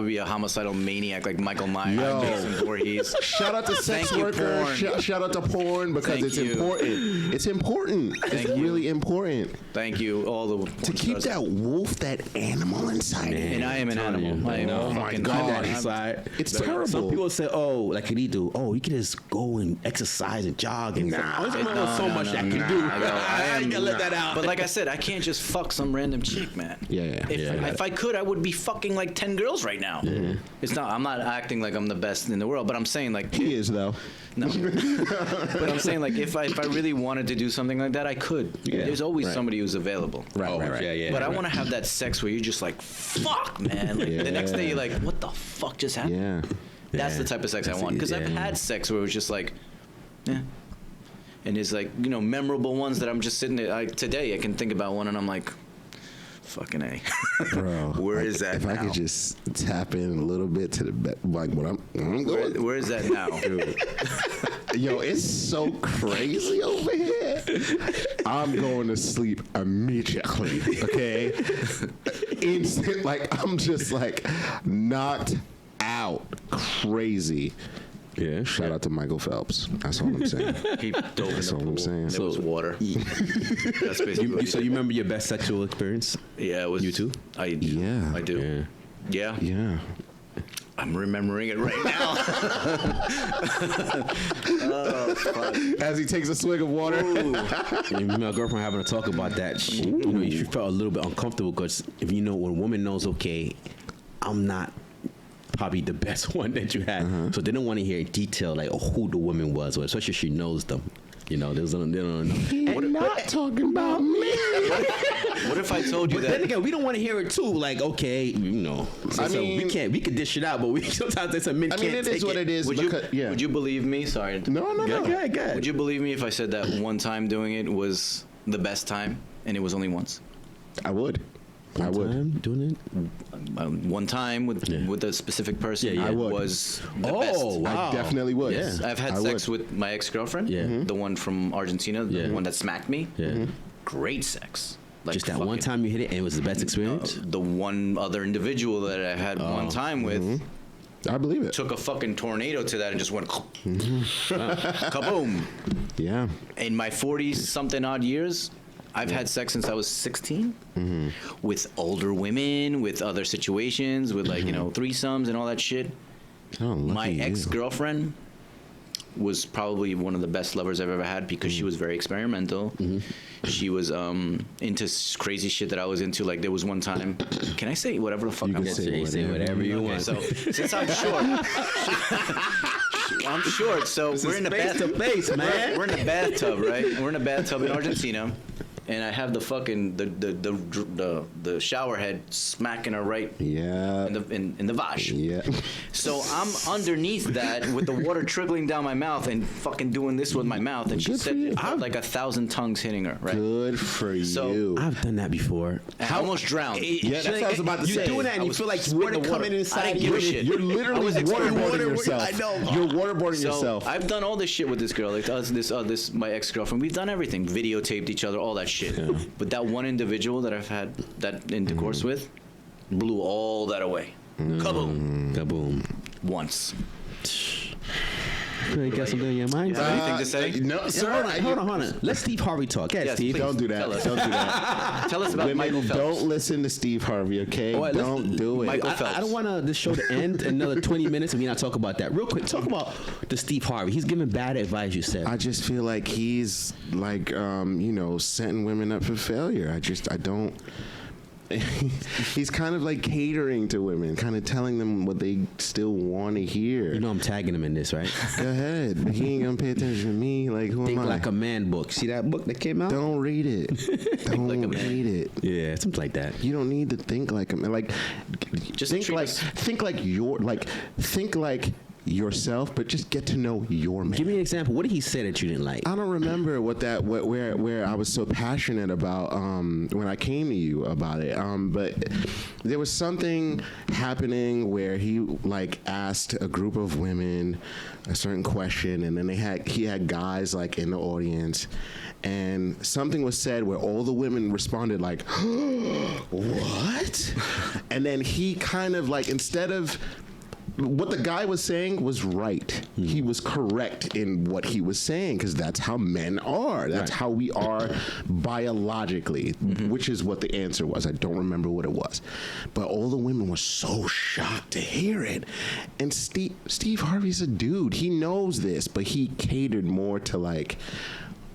be a homicidal maniac like Michael Myers, Yo. Jason Voorhees. Shout out to sex Thank you, workers. porn. Shout out to porn because Thank it's you. important. It's important. Thank it's you. really important Thank you, all the porn to keep stars. that wolf, that animal inside. And I am an animal. I am Oh my fucking God. I'm- Inside. It's Some terrible. people say, "Oh, like can he do? Oh, he can just go and exercise and jog and there's so much that can do. I am- gotta let that out. But like I said, I can't just fuck some random chick, man. Yeah. If I could, I would be fucking like 10 girls right now. It's not. I'm not acting like I'm the best in the world, but I'm saying like He is though. no. But I'm saying like if I really wanted to do something like that, I could. Yeah. There's always Right. somebody who's available. Right. Yeah. But I want to have that sex where you're just like, fuck, man. Like, the next day you're like, what the fuck just happened? Yeah. That's Yeah. the type of sex I That's want. it, Because I've yeah. had sex where it was just like, yeah. And it's like, memorable ones that I'm just sitting there. Today I can think about one and I'm like, fucking A. Bro, Where is that If I now? could just tap in a little bit to the like what I'm going. Where is that now? Yo, it's so crazy over here. I'm going to sleep immediately. Okay, instant. Like I'm just like knocked out, crazy. Yeah. Shout out to Michael Phelps. That's all I'm saying. He dove in That's the all I'm pool. saying. There was water. That's basically what he So did. you remember your best sexual experience? Yeah, it was. You too? I do. Yeah. I do. Yeah. Yeah. I'm remembering it right now. Oh, fuck. As he takes a swig of water. And me and my girlfriend having to talk about that. She felt a little bit uncomfortable because if when a woman knows, okay, I'm not probably the best one that you had, so they don't want to hear in detail like who the woman was, or especially if she knows them. You know, they don't know. Not talking about me. What if I told you But then that? again, we don't want to hear it too. Like, okay, you know, I mean, we could dish it out, but we sometimes there's a men I can't mean, it take is what it is. Would because, you believe me? Sorry. No. Go ahead. Would you believe me if I said that one time doing it was the best time and it was only once? I would. I would. Time doing it. One time with a specific person, Yeah, I would. was the best. Oh, wow. I definitely would. Yeah. I've had I sex would. with my ex-girlfriend, Yeah. the one from Argentina, the Yeah. one that smacked me. Yeah. Great sex. Like Just that one fucking- time you hit it and it was the best experience. The one other individual that I had one time with I believe it. took a fucking tornado to that and just went kaboom. Yeah. In my 40-something odd years, I've had sex since I was 16 with older women, with other situations, with like, threesomes and all that shit. Oh, lucky My you. ex-girlfriend was probably one of the best lovers I've ever had because she was very experimental. She was into crazy shit that I was into. Like there was one time. Can I say whatever the fuck You I can want? say whatever you Okay, want. so since I'm short, I'm short. So we're in the face to face, man. We're in the bathtub, right? We're in the bathtub in Argentina, and I have the fucking the shower head smacking her right Yeah. in the vash. Yeah. So I'm underneath that with the water trickling down my mouth and fucking doing this with my mouth, and she Good for said you. I had like 1,000 tongues hitting her, right? Good for So, you. I've done that before. And I almost drowned. Yeah, that's what I was about to You're say. doing that and I you was feel like spitting water the water. coming I inside didn't you. give a shit. You're I literally was waterboarding experimenting. yourself. I know. You're waterboarding So yourself. I've done all this shit with this girl, like this my ex-girlfriend. We've done everything, videotaped each other, all that shit. But that one individual that I've had that intercourse with blew all that away. Kaboom! Kaboom. Once. You got something in your mind? Yeah. Anything to say? No, sir. Hold on. Let Steve Harvey talk. Yeah, Yes, Steve. please. Don't do that. Tell us. Don't do that. Tell us about Women, Michael Phelps. don't listen to Steve Harvey, okay? All right, Don't do it. Michael I Phelps. don't want this show to end another 20 minutes and we not talk about that. Real quick, talk about the Steve Harvey. He's giving bad advice, you said. I just feel like he's like, setting women up for failure. I don't. He's kind of like catering to women, kind of telling them what they still want to hear. You know I'm tagging him in this, right? Go ahead. He ain't gonna pay attention to me. Like, who Think am I? Like a Man book. See that book that came out? Don't read it. Don't Like a Man. read it. Yeah, something like that. You don't need to think like a man. Like, Just think treat like us- think like yourself, but just get to know your man. Give me an example. What did he say that you didn't like? I don't remember where I was so passionate about when I came to you about it. But there was something happening where he like asked a group of women a certain question, and then he had guys like in the audience, and something was said where all the women responded like, "What?" And then he kind of like, instead of what the guy was saying was right. He was correct in what he was saying because that's how men are. That's Right. how we are biologically, which is what the answer was. I don't remember what it was. But all the women were so shocked to hear it. And Steve Harvey's a dude. He knows this, but he catered more to like,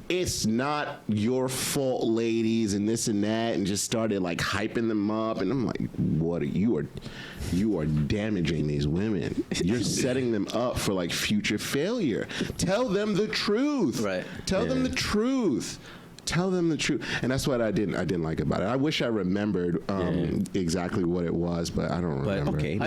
it's not your fault, ladies, and this and that, and just started like hyping them up. And I'm like, what are you are damaging these women. You're setting them up for like future failure. Tell them the truth. Right. Tell them the truth. Tell them the truth. And that's what I didn't like about it. I wish I remembered exactly what it was, but I don't But remember. okay,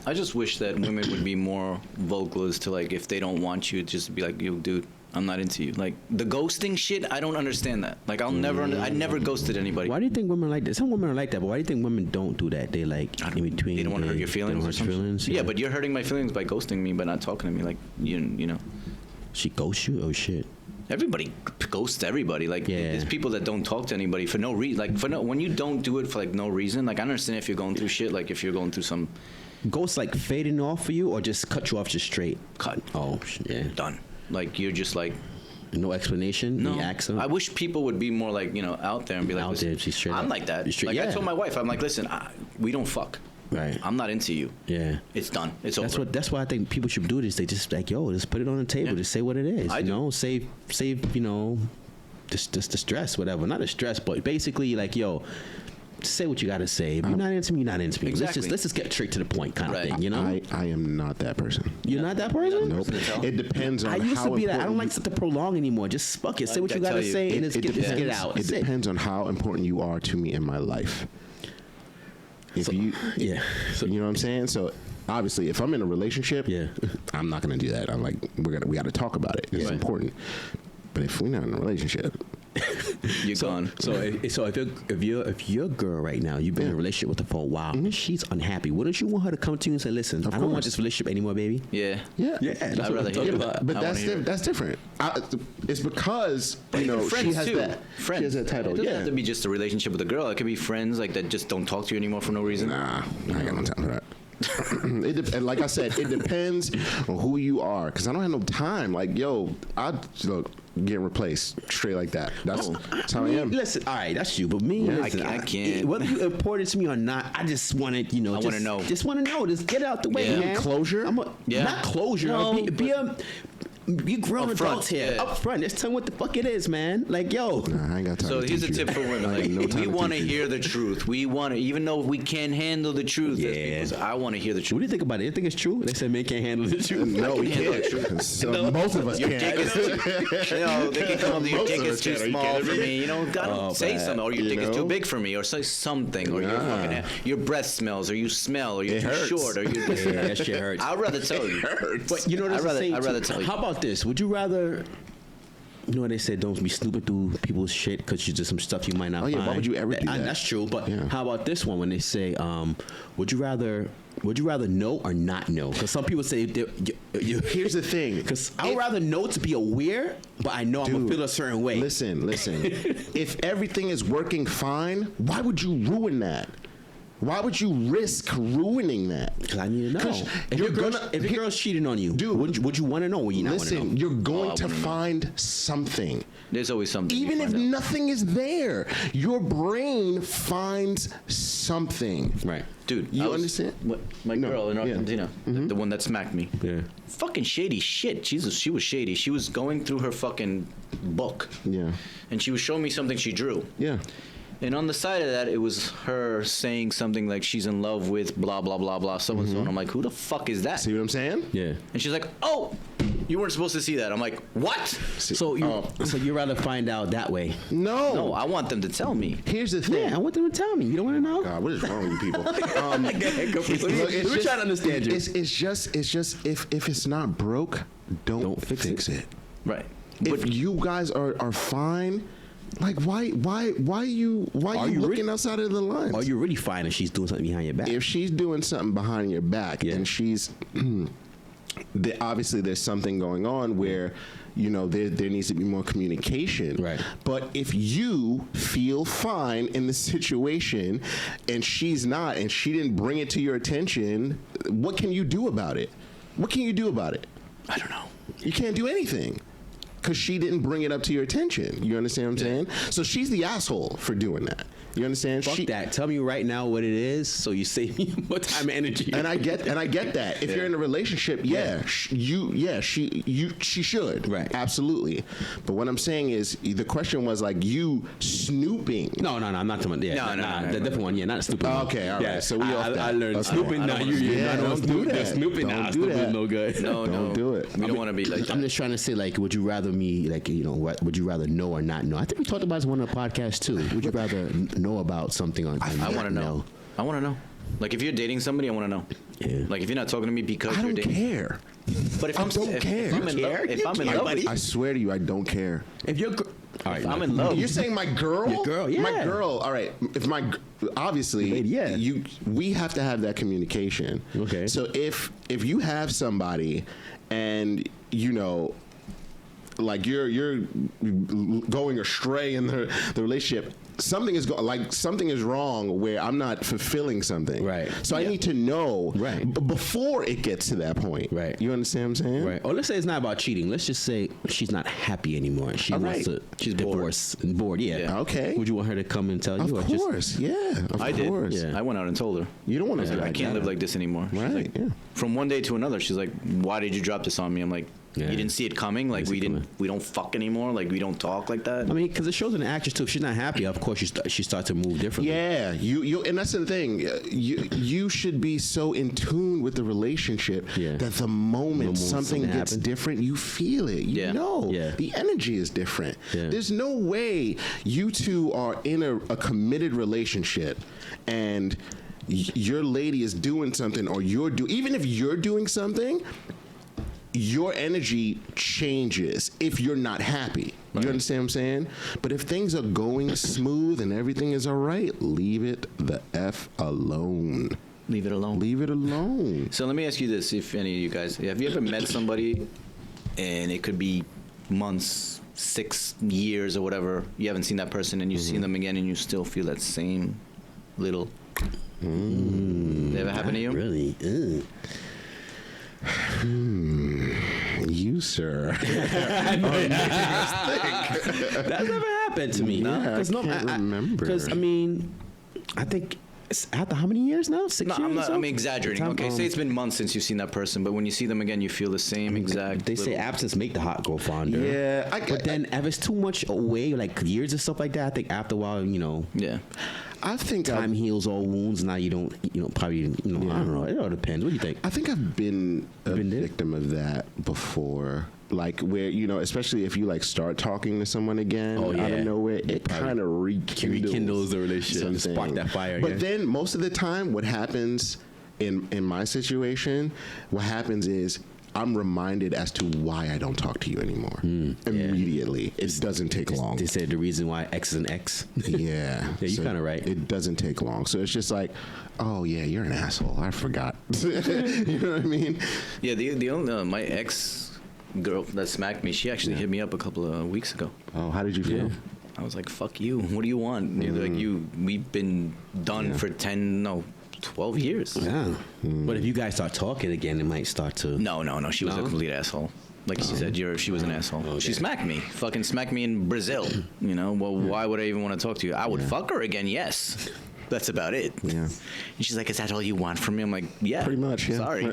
I just wish that women would be more vocal as to like if they don't want you, just be like, yo, dude, I'm not into you. Like the ghosting shit, I don't understand that. Like I never ghosted anybody. Why do you think women like that? Some women are like that, but why do you think women don't do that? They like in between. They don't want to hurt your they don't feelings or hurt something. feelings, Yeah, but you're hurting my feelings by ghosting me, by not talking to me. Like you know. she ghosts you. Oh shit. Everybody ghosts everybody. Like Yeah. there's people that don't talk to anybody for no reason. Like when you don't do it for like no reason. Like I understand if you're going through shit. Like if you're going through some Ghosts like fading off for you, or just cut you off just straight. cut, Oh yeah. done. Like you're just like. No explanation. No, No accent. I wish people would be more like out there and be like, Out listen, there, she's straight I'm up. like that. You're straight- Like I yeah. told my wife, I'm like, listen, we don't fuck. Right. I'm not into you. Yeah. It's done. It's over. That's why I think people should do this. They just like, yo, just put it on the table. Yeah. Just say what it is. I You do. know, save just the stress, whatever. Not the stress, but basically like, yo, say what you gotta say. If you're not into me, you're not into me. Exactly. Let's just get straight to the point, kind of thing. You know, I am not that person. you're not that person. Nope. It depends on I used how to be that. I don't important like to prolong anymore. Just fuck it. Say what you gotta say and just get it out. It depends on how important you are to me in my life. If So, you, yeah. So, you know what I'm saying? So obviously, if I'm in a relationship, Yeah. I'm not gonna do that. I'm like, we got to talk about it. It's Right. important. But if we're not in a relationship, You're gone. So if you're a girl right now, you've been in a relationship with her for a while, and she's unhappy, wouldn't you want her to come to you and say, "Listen, I don't want course. this relationship anymore, baby"? Yeah. yeah, that's I'd what rather I'm talking hear about. that. But I that's wanna hear it. that's different. It's because But you know even friends she has too. that. Friends. She has that title. It doesn't Yeah. have to be just a relationship with a girl. It could be friends like that just don't talk to you anymore for no reason. Nah, I ain't got no time for that. And like I said, it depends on who you are. Because I don't have no time. Like, yo, I look get replaced straight like that. That's how I am. Listen, all right, that's you. But me, Yeah. listen, I can't. Whether you important to me or not, I just want to, you know, I wanna know. Just want to know. Just get it out the way, Yeah. man. Closure? Yeah. Not closure. No, Be grown Upfront, adults here. yeah. Up front. Just tell me what the fuck it is, man. Like, yo. Nah, I ain't got time. So to here's a teach you. tip for women. I Like, ain't no time we want to teach you. hear the truth. We want to, even though we can't handle the truth. as Yeah. people, I want to hear the What truth. do you think about it? You think it's true? They said men can't handle the truth. No, we handle the can't. truth. So both of us Your can't. dick is, you know, they can come up to your Most dick of is us too can. Are you small kidding for me? me. You know, gotta Oh, say bad. something. Or your You dick is know? too big for me. Or say something. Or your breath smells. Or you smell. Or you're It too hurts. short. Or you're Yeah, that shit hurts. I'd rather tell you. But you know what I'd rather tell you. How about this? Would you rather? You know what they said? Don't be snooping through people's shit because you just some stuff you might not Oh, yeah, find. why would you ever do that? That's true. But Yeah. how about this one when they say, would you rather know or not know? Because some people say Here's the thing. Because I would rather know to be aware, but I know I'm gonna Dude, feel a certain way. Listen. If everything is working fine, why would you ruin that? Why would you risk ruining that? Because I need to know. 'Cause If you're your gonna- girl's cheating on you, Dude, would you want to know or you not want to know? Listen, you're going I to wanna know. find something. There's always something. you Even if find out. nothing is there, your brain finds something. Right. Dude, You I was- understand? My No, girl in yeah. Argentina, the one that smacked me. Yeah. Fucking shady shit. Jesus, she was shady. She was going through her fucking book. Yeah. And she was showing me something she drew. Yeah. And on the side of that, it was her saying something like she's in love with blah, blah, blah, blah, so and so. And I'm like, who the fuck is that? See what I'm saying? Yeah. And she's like, oh, you weren't supposed to see that. I'm like, what? So you rather find out that way? No. No, I want them to tell me. Here's the thing. Yeah, I want them to tell me. You don't want to know? God, what is wrong with you people? Go for it. Look, it's We're just- trying to understand you. It's just if it's not broke, don't fix it. Right. If you guys are fine, like why you you looking really- outside of the lines? Are you really fine if she's doing something behind your back? If she's doing something behind your back Yeah. and she's obviously there's something going on where you know there needs to be more communication. Right. But if you feel fine in the situation and she's not and she didn't bring it to your attention, what can you do about it? What can you do about it? I don't know. You can't do anything. Because she didn't bring it up to your attention. You understand what I'm saying? So she's the asshole for doing that. You understand? Fuck that. Tell me right now what it is so you save me more time and energy. And I get that. If you're in a relationship, she should. Right. Absolutely. But what I'm saying is the question was like you snooping. No, I'm not talking about No, the different one. Yeah, not stupid. one. Okay, all right. Yeah, So we off that. I learned Okay. snooping. I Now don't you wanna- Yeah, not don't do snooping. that. Snooping. Don't Nah, do snooping that. is no good. No, Don't do it. We don't want to be like that. I'm just trying to say, like, would you rather me, like, you know, what would you rather know or not know? I think we talked about this one on the podcast too. Would you rather know about something on? I want to know. I want to know. Like, if you're dating somebody, I want to know. Yeah. Like, if you're not talking to me because I you're don't dating. care. But if I I'm don't if, care. if I'm in You love, care? if You I'm in care, love, buddy. I swear to you, I don't care. If you're, all right, if I'm no. in love, You're saying my girl? Your girl, yeah. My girl. All right. If my obviously, Lady, yeah. we have to have that communication. Okay. So if you have somebody, and you know, like you're going astray in the relationship. Something is something is wrong where I'm not fulfilling something. Right. So I need to know Right. before it gets to that point. Right. You understand what I'm saying? Right. Or let's say it's not about cheating. Let's just say she's not happy anymore. She All wants right. to She's bored. divorce and bored. Yeah. Yeah. Okay. Would you want her to come and tell Of you? Or course. Yeah. Of I did. course. Yeah. I went out and told her. You don't want I to. said, I can't live like this anymore. She's Right. like, Yeah. From one day to another, she's like, "Why did you drop this on me?" I'm like, You didn't see it coming. Like we don't fuck anymore. Like we don't talk like that. I mean, because it shows in the actress too. If she's not happy, of course she starts to move differently. Yeah, you and that's the thing. You should be so in tune with the relationship that the moment something gets different, you feel it. You know, the energy is different. Yeah. There's no way you two are in a committed relationship and your lady is doing something, or even if you're doing something, your energy changes if you're not happy. Right. You understand what I'm saying? But if things are going smooth and everything is all right, leave it the F alone. Leave it alone. Leave it alone. So let me ask you this, if any of you guys, have you ever met somebody and it could be months, 6 years or whatever, you haven't seen that person and you see them again and you still feel that same little... Did it ever happen to you? Really? You, sir. That's never happened to me. No, I can't remember. Because, I mean, I think... After how many years now? 6 years? I'm exaggerating. Okay, say it's been months since you've seen that person, but when you see them again, you feel the same exact. They say absence make the heart grow fonder. Yeah, but then if it's too much away, like years and stuff like that, I think after a while, Yeah. I think time heals all wounds. Now you don't, probably, I don't know. It all depends. What do you think? I think I've been a victim of that before. Like where, especially if you like start talking to someone again out of nowhere, it kind of rekindles the relationship, spark that fire again. But then most of the time what happens in my situation, what happens is I'm reminded as to why I don't talk to you anymore. Immediately. It doesn't take long. They said the reason why X is an X. Yeah. Yeah, you're kind of right. It doesn't take long. So it's just like, oh, yeah, you're an asshole. I forgot. You know what I mean? Yeah, the only, my ex girl that smacked me, she actually hit me up a couple of weeks ago. Oh, how did you feel? I was like, fuck you. What do you want? Like, we've been done for 12 years. Yeah. But if you guys start talking again, it might start to... No. She was a complete asshole. Like she said, she was an asshole. Okay. She smacked me. Fucking smacked me in Brazil. Well, why would I even want to talk to you? I would fuck her again, yes. That's about it. Yeah. And she's like, is that all you want from me? I'm like, yeah. Pretty much, yeah. Sorry.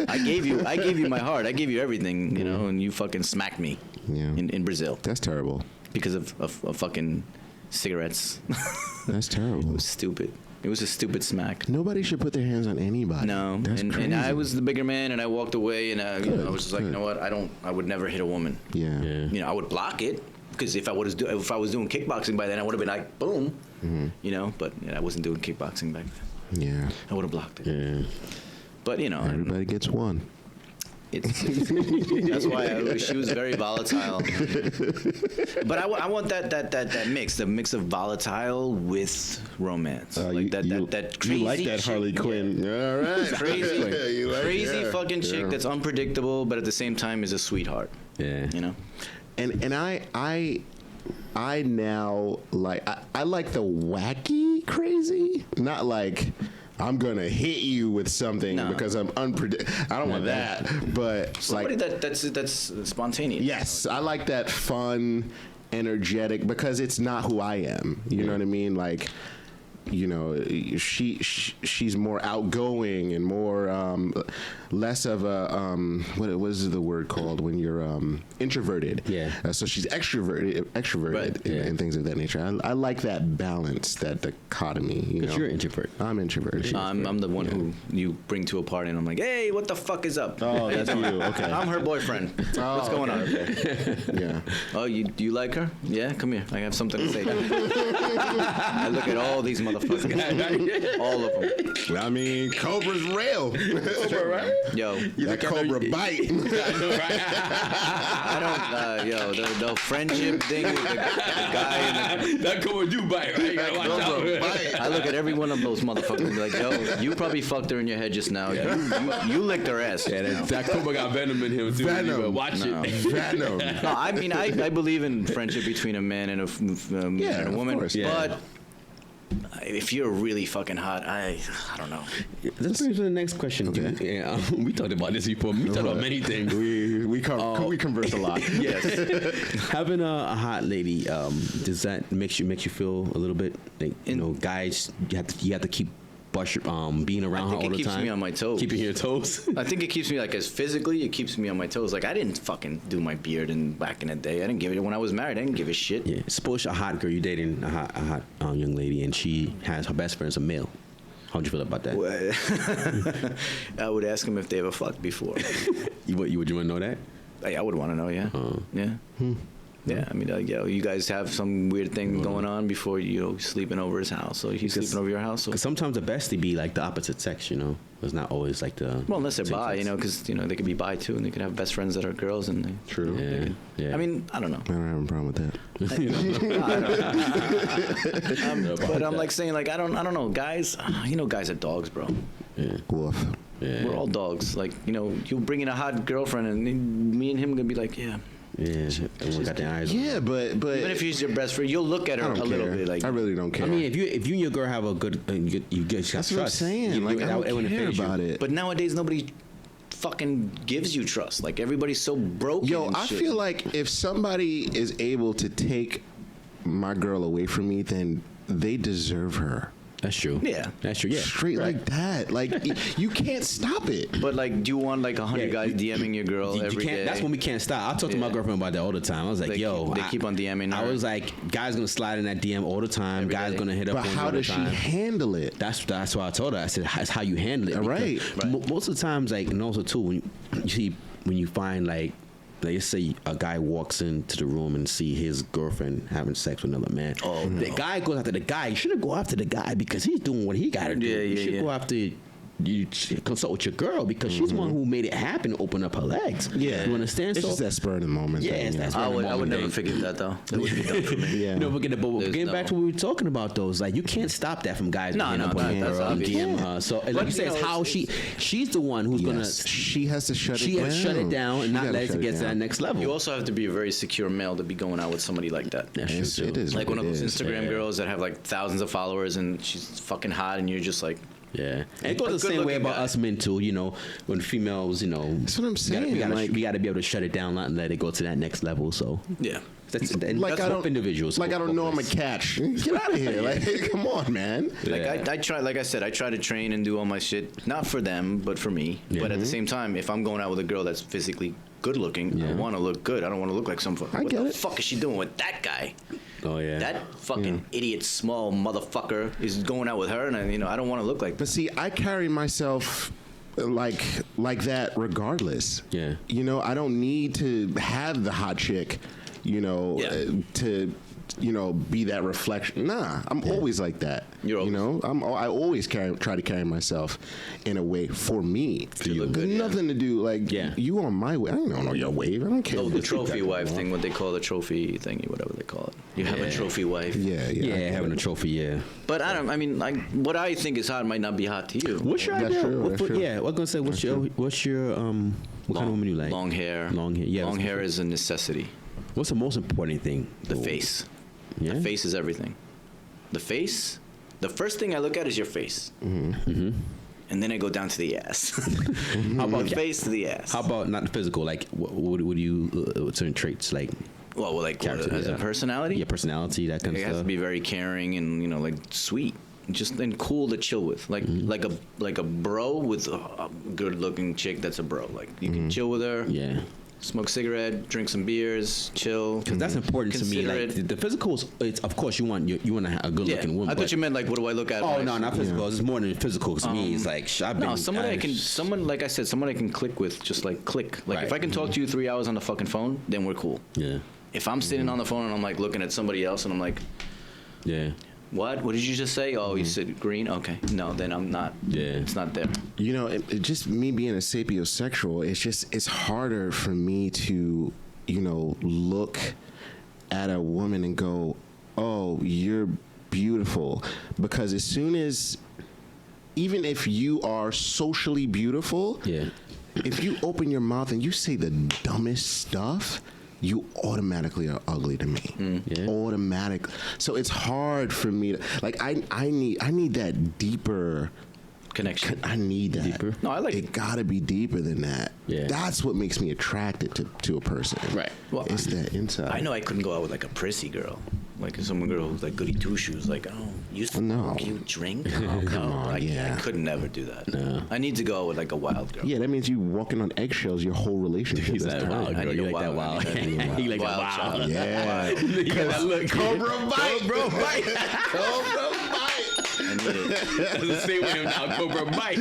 I gave you my heart. I gave you everything, and you fucking smacked me in Brazil. That's terrible. Because of fucking cigarettes. That's terrible. It was stupid. It was a stupid smack. Nobody should put their hands on anybody. No. That's crazy. And I was the bigger man, and I walked away, and I was just like, you know what? I would never hit a woman. Yeah. I would block it, because if I was doing kickboxing by then, I would have been like, boom. But I wasn't doing kickboxing back then. Yeah. I would have blocked it. Yeah. But everybody gets one. That's why she was very volatile. But I want that mix, the mix of volatile with romance. That crazy. You like that Harley Quinn? Yeah. All right. Crazy fucking chick that's unpredictable, but at the same time is a sweetheart. Yeah. And I now I like the wacky crazy, not like I'm gonna hit you with something because I'm unpredictable. I don't want that, but somebody that's spontaneous. Yes, I like that fun, energetic, because it's not who I am. You know what I mean? Like, she's more outgoing and more less of a what is the word called when you're introverted? Yeah. So she's extroverted and things of that nature. I like that balance, that dichotomy. Because you're an introvert. I'm introverted. I'm the one who you bring to a party and I'm like, hey, what the fuck is up? Oh, that's you. Okay. I'm her boyfriend. What's going on? Okay. Yeah. Oh, you like her? Yeah, come here. I have something to say. I look at all these motherfuckers. All of them. I mean, Cobra's real. Cobra, right? Yo, that Cobra bite. I don't. The friendship thing with the guy and that Cobra do bite, right? You gotta watch out. I look at every one of those motherfuckers and be like, yo, you probably fucked her in your head just now. You licked her ass. Yeah, that Cobra got venom in him too. Venom. Watch it. Venom. No, I mean, I believe in friendship between a man and a woman, of course, but if you're really fucking hot, I don't know. Let's move to the next question. Okay. Yeah, we talked about this before. We talked about many things. We converse a lot. Yes. Having a hot lady, does that makes you feel a little bit like guys? You have to keep being around her all the time. I think it keeps me on my toes. Keeping your toes. I think it keeps me, like, as physically, it keeps me on my toes. Like, I didn't fucking do my beard back in the day. I didn't give it. When I was married, I didn't give a shit. Yeah. Suppose a hot girl, you're dating a hot young lady, and she has her best friend's a male. How'd you feel about that? Well, I would ask them if they ever fucked before. Would you want to know that? I would want to know, yeah. Yeah. Yeah, I mean, you guys have some weird thing going on before, sleeping over his house. So he's sleeping over your house. Because sometimes the bestie be like the opposite sex, It's not always like the... Well, unless they're bi, because, they could be bi, too, and they could have best friends that are girls. And True. Yeah. I mean, I don't know. I don't have a problem with that. But I'm like saying, like, I don't know. Guys, guys are dogs, bro. Yeah. Woof. Yeah. We're all dogs. Like, you bring in a hot girlfriend, and me and him going to be like, yeah. Yeah, everyone got their eyes on. Yeah, but even if he's your best friend, you'll look at her a little bit. Like, I really don't care. I mean, if you and your girl have a good, you get trust. That's what I'm saying. Like, I don't care about it. But nowadays, nobody fucking gives you trust. Like, everybody's so broken. Yo, I feel like if somebody is able to take my girl away from me, then they deserve her. That's true. Yeah. That's true. Yeah. Straight like that. Like, you can't stop it. But, like, do you want, like, 100 guys DMing your girl every day? That's when we can't stop. I talk to my girlfriend about that all the time. I was like, they keep on DMing her. I was like, guys gonna slide in that DM all the time. Every guys day. gonna hit up But on you how all the does she time. handle it? That's why I told her. I said, it's how you handle it. Right. Most of the times, like, and also, too, when you find, like, let's say a guy walks into the room and see his girlfriend having sex with another man. Oh, no. The guy goes after the guy. You shouldn't go after the guy because he's doing what he got to do. You should go after. You consult with your girl because she's the one who made it happen to open up her legs. Yeah. You understand? It's just that spur of the moment. Yeah, thing, it's that spur I of the would moment never thing. forget that, though. That would be done for me. Yeah. Forget it. But There's getting back to what we were talking about, those, like, you can't stop that from guys. No, being up on your that's girl and obvious. DM her. So, like you said, it's how she's the one who's Yes. She has to shut she it has down. to shut it down and She not gotta let shut it get to that down. next level. You also have to be a very secure male to be going out with somebody like that. That's true, Yes, too. it is. Like what one of it those is. Instagram girls that have like thousands of followers and she's fucking hot and you're just like, Yeah, and it goes A the same way good-looking about guy. us men too. When females, That's what I'm saying. we Like- gotta be able to shut it down and let it go to that next level. So yeah. that's Like, that's I both don't, individuals. like I don't know I'm a catch. Get out of here. Like, come on, man. Like Yeah. I try, like I said, I try to train and do all my shit, not for them, but for me. Yeah. But at the same time, if I'm going out with a girl that's physically good looking, I Yeah. want to look good. I don't want to look like some. I What get the it. fuck is she doing with that guy? Oh yeah. That fucking idiot small motherfucker is going out with her, and I don't want to look like. But see, I carry myself like that regardless. Yeah. I don't need to have the hot chick, to be that reflection. Nah, I'm always like that. You're always- I always try to carry myself in a way for me. you look good, There's nothing to do like Yeah. you on my way. I don't know your wave. I don't care. Oh, what the you trophy got wife going on. thing, what they call the trophy thingy, whatever they call it. You have a Yeah. trophy wife. Yeah. yeah, having a trophy. Yeah. But I mean, like, what I think is hot might not be hot to you. What's your That's idea? true, that's true. Yeah, I was gonna say, what's your what kind of woman you like? Long hair. Long hair. Yeah. Long hair is a necessity. What's the most important thing? The face. Yeah. The face is everything. The face. The first thing I look at is your face. Mm-hmm. And then I go down to the ass. How From about the face to the ass. How about not the physical? Like, what do you certain traits like? Well, like Character, as a yeah. personality. Your personality, that kind It of has stuff. to be very caring and like sweet, just and cool to chill with. Like like a bro with a good looking chick that's a bro. Like you can chill with her. Yeah. Smoke cigarette, drink some beers, chill. Because that's important to me. Like Considerate. the physical is, it's, of course, you want a good looking woman. I but- thought you meant like, what do I look at? Oh when no, I- not physical. It's more than physical. Because me, it's like I've been. No, someone like I said, someone I can click with, just like click. Like Right. if I can talk to you 3 hours on the fucking phone, then we're cool. Yeah. If I'm sitting on the phone and I'm like looking at somebody else and I'm like, Yeah. what? What did you just say? Oh, you said green? Okay. No, then I'm not. Yeah. It's not there. It just me being a sapiosexual, it's harder for me to, look at a woman and go, oh, you're beautiful. Because as soon as, even if you are socially beautiful, Yeah. if you open your mouth and you say the dumbest stuff, you automatically are ugly to me. Yeah. Automatic. So it's hard for me to, like, I need that deeper Connection. I need that. Deeper? No, I like it. Gotta be deeper than that. Yeah. That's what makes me attracted to a person. Right. Well, It's that inside. I know I couldn't go out with like a prissy girl. Like some girl who's like goody two shoes, like, oh, you smoke, you drink. Oh, come on, I could never do that. No. I need to go with like a wild girl. Yeah, that means you walking on eggshells your whole relationship. He's that wild girl. You like that wild? You like that wild? Yeah. Because look, Cobra bite, Cobra bite, Cobra bite. I need it. That's the same with him now. Cobra bite,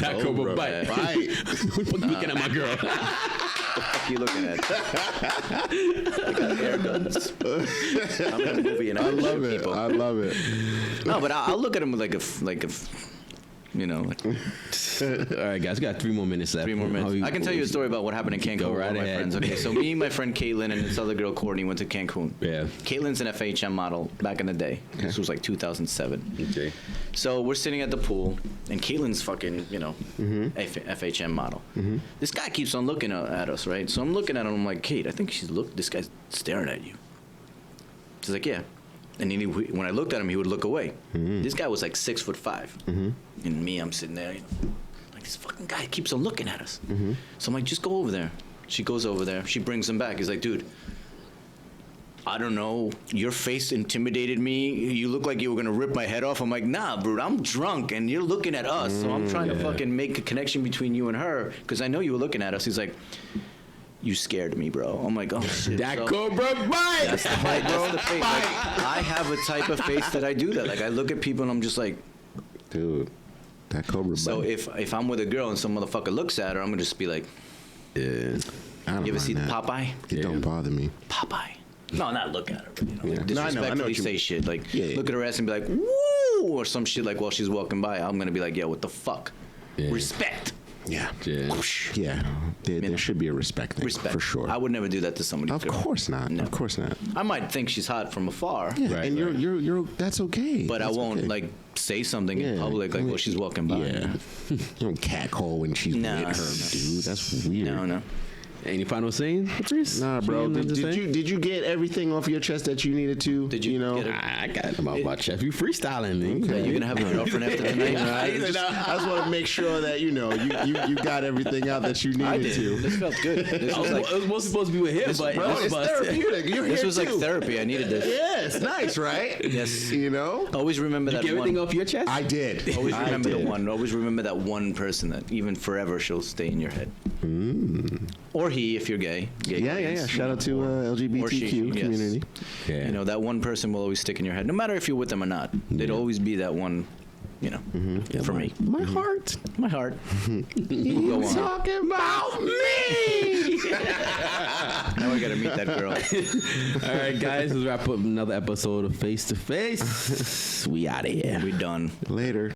not Cobra bite. Who the fuck looking at my girl? What the fuck you looking at? I got air guns. I'm in a movie and I love it. people. I love it. No, but I'll look at him like a, you know. Like, all right, guys, we got 3 more minutes left. 3 more minutes. I can tell you a story about what happened in Cancun Go with right my ahead. friends. Okay, so me, my friend Caitlin, and this other girl Courtney went to Cancun. Yeah. Caitlin's an FHM model back in the day. This was like 2007. Okay. So we're sitting at the pool, and Caitlin's fucking, you know, FHM model. This guy keeps on looking at us, right? So I'm looking at him. I'm like, Kate, I think this guy's staring at you. She's like, yeah. And then when I looked at him, he would look away. This guy was like 6'5", and me, I'm sitting there, you know, like this fucking guy keeps on looking at us. So I'm like, just go over there. She goes over there. She brings him back. He's like, dude, I don't know. Your face intimidated me. You look like you were gonna rip my head off. I'm like, nah, bro, I'm drunk, and you're looking at us. So I'm trying to fucking make a connection between you and her, because I know you were looking at us. He's like, you scared me, bro. I'm like, oh shit. That Cobra bite. That's the bite. That's the face. Like, I have a type of face that I do that. Like, I look at people and I'm just like, dude, that Cobra bite. so if I'm with a girl and some motherfucker looks at her, I'm gonna just be like, I don't you ever see the mind that. Popeye? It don't bother me. Popeye. No, not look at her. But, you know, like, No, I know disrespectfully what you say mean. shit. Like, Yeah. look at her ass and be like, woo, or some shit like while she's walking by. I'm gonna be like, yeah, what the fuck? Yeah. Respect. Yeah. Yeah. Whoosh. Yeah. There should be a respect thing. Respect. For sure. I would never do that to somebody. Of course not. No. Of course not. I might think she's hot from afar. Yeah, Right, and right. you're that's okay. But That's I won't okay. like say something in Yeah. public like while she's walking by. Yeah. You don't catcall when she's Nah. with her, dude. That's weird. No. Any final saying, Caprice? Nah, bro. You know what I'm saying? Did you get everything off your chest that you needed to? Did you know? get it? I got it about my chef. You freestyling, man. Yeah, you're gonna have a girlfriend after tonight. I just want to make sure that you got everything out that you needed I did. to. This felt good. This was like, it was supposed to be with him, but Bro, it's therapeutic. You're this here was like too. therapy. I needed this. Yeah, it's nice, right? Yes. You know. Always remember You that get everything one. off your chest? I did. Always I remember the did. one. Always remember that one person that even forever she'll stay in your head. Or he, if you're gay. Yeah. Shout out to LGBTQ yes. community. Yeah. You know, that one person will always stick in your head, no matter if you're with them or not. They'd always be that one. You know, for me. My heart. My heart. You on. talking about me? Now I gotta meet that girl. All right, guys, let's wrap up another episode of Face to Face. We out of here. We done. Later.